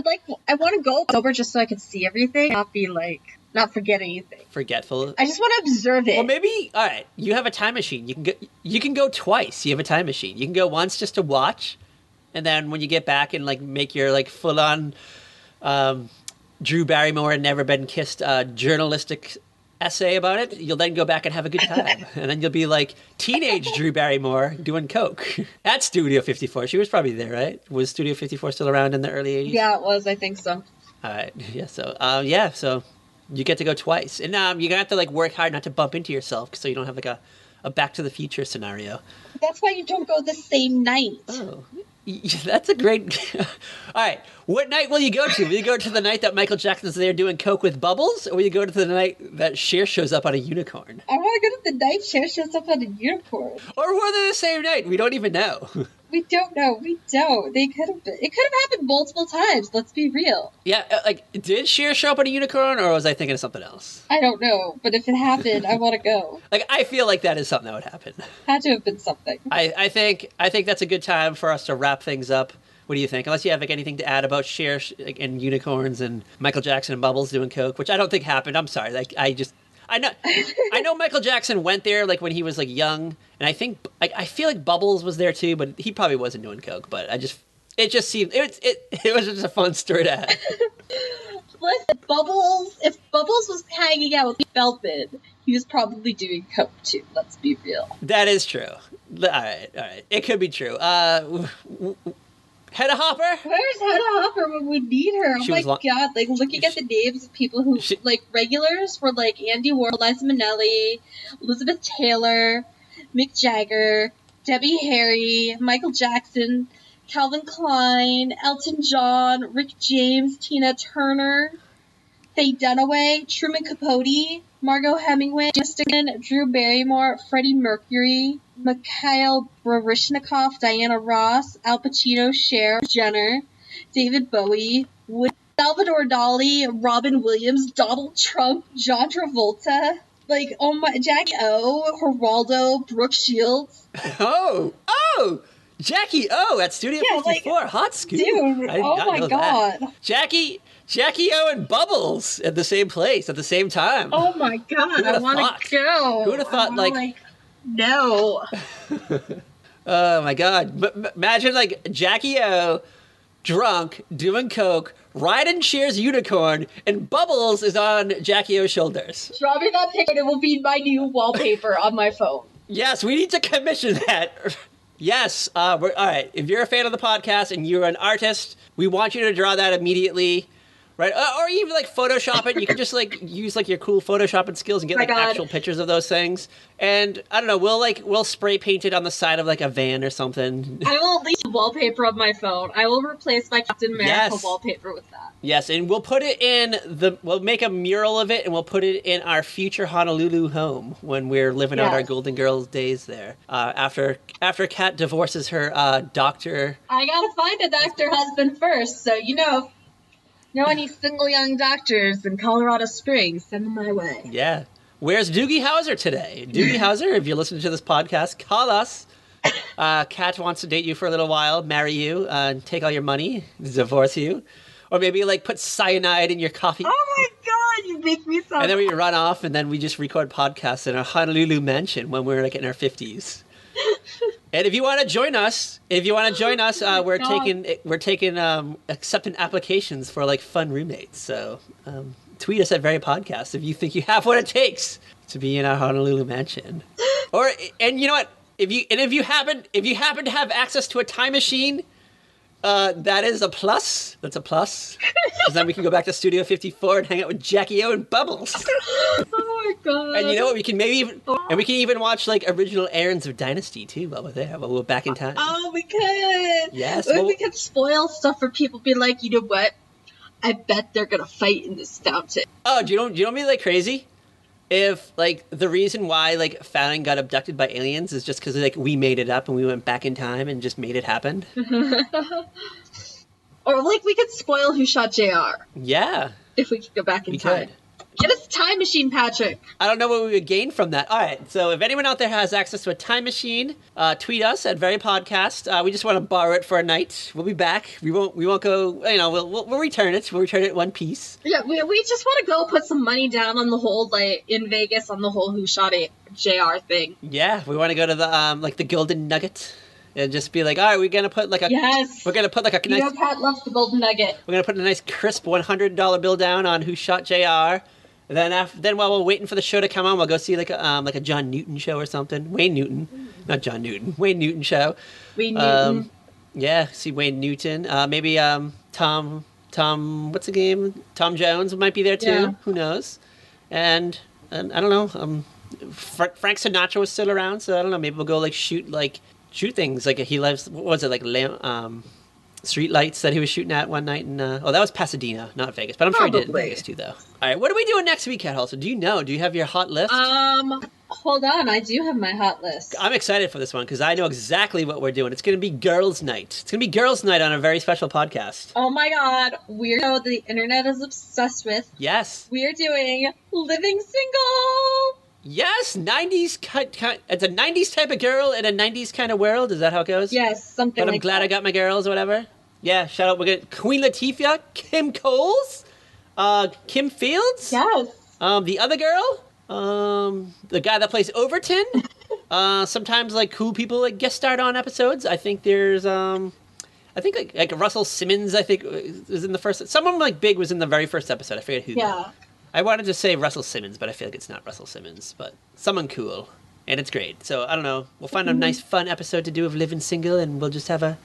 want to go over just so I could see everything, not forget anything. Forgetful. I just want to observe it. Well, maybe, all right, you have a time machine. You can go twice. You have a time machine. You can go once just to watch, And then when you get back and like make your like full on Drew Barrymore and Never Been Kissed journalistic essay about it, you'll then go back and have a good time. And then you'll be like teenage Drew Barrymore doing coke at Studio 54. She was probably there, right? Was Studio 54 still around in the early 80s? Yeah, it was. I think so. All right. Yeah. So you get to go twice. And you're going to have to like work hard not to bump into yourself so you don't have like a Back to the Future scenario. That's why you don't go the same night. Oh, that's a great... All right. What night will you go to? Will you go to the night that Michael Jackson's there doing coke with Bubbles? Or will you go to the night that Cher shows up on a unicorn? I want to go to the night Cher shows up on a unicorn. Or were they the same night? We don't even know. We don't know. We don't. They could have been. It could have happened multiple times. Let's be real. Yeah, like, did Cher show up on a unicorn, or was I thinking of something else? I don't know, but if it happened, I want to go. Like, I feel like that is something that would happen. Had to have been something. I think that's a good time for us to wrap things up. What do you think? Unless you have like anything to add about Cher and unicorns and Michael Jackson and Bubbles doing coke, which I don't think happened. I'm sorry. Like, I know Michael Jackson went there like when he was like young, and I think I feel like Bubbles was there too, but he probably wasn't doing coke. But it just seemed it was just a fun story to have. Listen, Bubbles. If Bubbles was hanging out with Feldman, he was probably doing coke too. Let's be real. That is true. All right. It could be true. Hedda Hopper? Where's Hedda Hopper when we need her? Oh my god, like looking at the names of people who like regulars were like Andy Warhol, Liza Minnelli, Elizabeth Taylor, Mick Jagger, Debbie Harry, Michael Jackson, Calvin Klein, Elton John, Rick James, Tina Turner, Faye Dunaway, Truman Capote, Margot Hemingway, Justin, Drew Barrymore, Freddie Mercury, Mikhail Baryshnikov, Diana Ross, Al Pacino, Cher, Jenner, David Bowie, Salvador Dali, Robin Williams, Donald Trump, John Travolta, like, oh my, Jackie O, Geraldo, Brooke Shields. Oh! Jackie O at Studio 54, like, hot scoop. Dude, oh my god. That. Jackie O and Bubbles at the same place at the same time. Oh my god, I want to go. Who would have thought, like... No. Oh my god. Imagine, like, Jackie O, drunk, doing coke, riding Cher's unicorn, and Bubbles is on Jackie O's shoulders. Draw me that picture, it will be my new wallpaper on my phone. Yes, we need to commission that. Yes, all right. If you're a fan of the podcast and you're an artist, we want you to draw that immediately. Right, or even like Photoshop it. You can just like use like your cool Photoshopping skills and get like actual pictures of those things. And I don't know, we'll spray paint it on the side of like a van or something. I will at least wallpaper on my phone. I will replace my Captain America wallpaper with that. Yes, and we'll put it we'll make a mural of it and we'll put it in our future Honolulu home when we're living out our Golden Girls days there. After Kat divorces her doctor. I gotta find a doctor husband first, so know any single young doctors in Colorado Springs, send them my way. Yeah. Where's Doogie Howser today? Doogie Howser, if you're listening to this podcast, call us. Kat wants to date you for a little while, marry you, take all your money, divorce you. Or maybe, like, put cyanide in your coffee. Oh, my God, you make me so... And then we run off, and then we just record podcasts in our Honolulu mansion when we're, like, in our 50s. And if you want to join us, we're taking accepting applications for like fun roommates. So tweet us at Very Podcast if you think you have what it takes to be in our Honolulu mansion. And you know what? If you happen to have access to a time machine, that is a plus. That's a plus. Because then we can go back to Studio 54 and hang out with Jackie O and Bubbles. Oh my god! And you know what? We can even watch like original airings of Dynasty too while we're there. While we're back in time. Oh, we could. Yes. We could spoil stuff for people. Be like, you know what? I bet they're gonna fight in this fountain. Oh, do you know what'd be like crazy? If like the reason why like Fallon got abducted by aliens is just because like we made it up and we went back in time and just made it happen. Or like we could spoil who shot JR. Yeah. If we could go back in time. Get us a time machine, Patrick. I don't know what we would gain from that. All right, so if anyone out there has access to a time machine, tweet us at Very Podcast. We just want to borrow it for a night. We'll be back. We won't go. We'll return it. We'll return it in one piece. Yeah, we just want to go put some money down on the whole in Vegas on the whole who shot JR thing. Yeah, we want to go to the the Golden Nugget and just be like, all right, we're gonna put like a Yes. we're gonna put like a You nice know, Pat loves the golden nugget. we're gonna put a nice crisp $100 bill down on Who Shot JR. And then while we're waiting for the show to come on, we'll go see like a John Newton show or something. Wayne Newton, not John Newton. Wayne Newton show. Wayne Newton. Yeah, see Wayne Newton. Maybe Tom. What's the game? Tom Jones might be there too. Yeah. Who knows? And I don't know. Frank Sinatra was still around, so I don't know. Maybe we'll go shoot things. Like he loves. What was it like? Street lights that he was shooting at one night, and that was Pasadena, not Vegas. But I'm sure he did in Vegas too, though. All right, what are we doing next week, Kat Halston? Do you know? Do you have your hot list? Hold on, I do have my hot list. I'm excited for this one because I know exactly what we're doing. It's going to be Girls' Night. It's going to be Girls' Night on a very special podcast. Oh my God, we're the internet is obsessed with. Yes. We're doing Living Single. Yes, 90s. It's a 90s type of girl in a 90s kind of world. Is that how it goes? Yes, something like that. But I'm glad I got my girls or whatever. Yeah, shout out. We're going to Queen Latifah, Kim Coles, Kim Fields. Yes. The other girl, the guy that plays Overton. Sometimes cool people guest start on episodes. I think there's like Russell Simmons. I think was in the first. Someone big was in the very first episode. I forget who. Yeah. I wanted to say Russell Simmons, but I feel like it's not Russell Simmons. But someone cool, and it's great. So I don't know. We'll find a nice fun episode to do of Living Single, and we'll just have a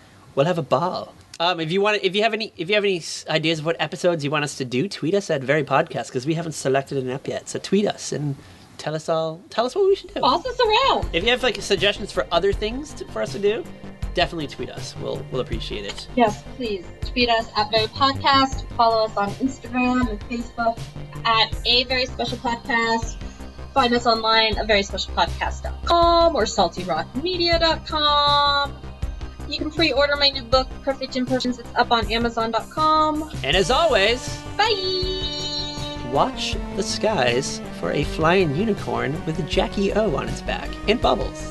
ball. If you have any ideas of what episodes you want us to do, tweet us at Very Podcast because we haven't selected an ep yet. So tweet us and tell us what we should do. Boss us around. If you have suggestions for other things for us to do, definitely tweet us. We'll appreciate it. Yes, please tweet us at Very Podcast. Follow us on Instagram and Facebook at A Very Special Podcast. Find us online at veryspecialpodcast.com or saltyrockmedia.com. You can pre-order my new book, Perfect Impressions. It's up on Amazon.com. And as always, bye! Watch the skies for a flying unicorn with a Jackie O on its back in bubbles.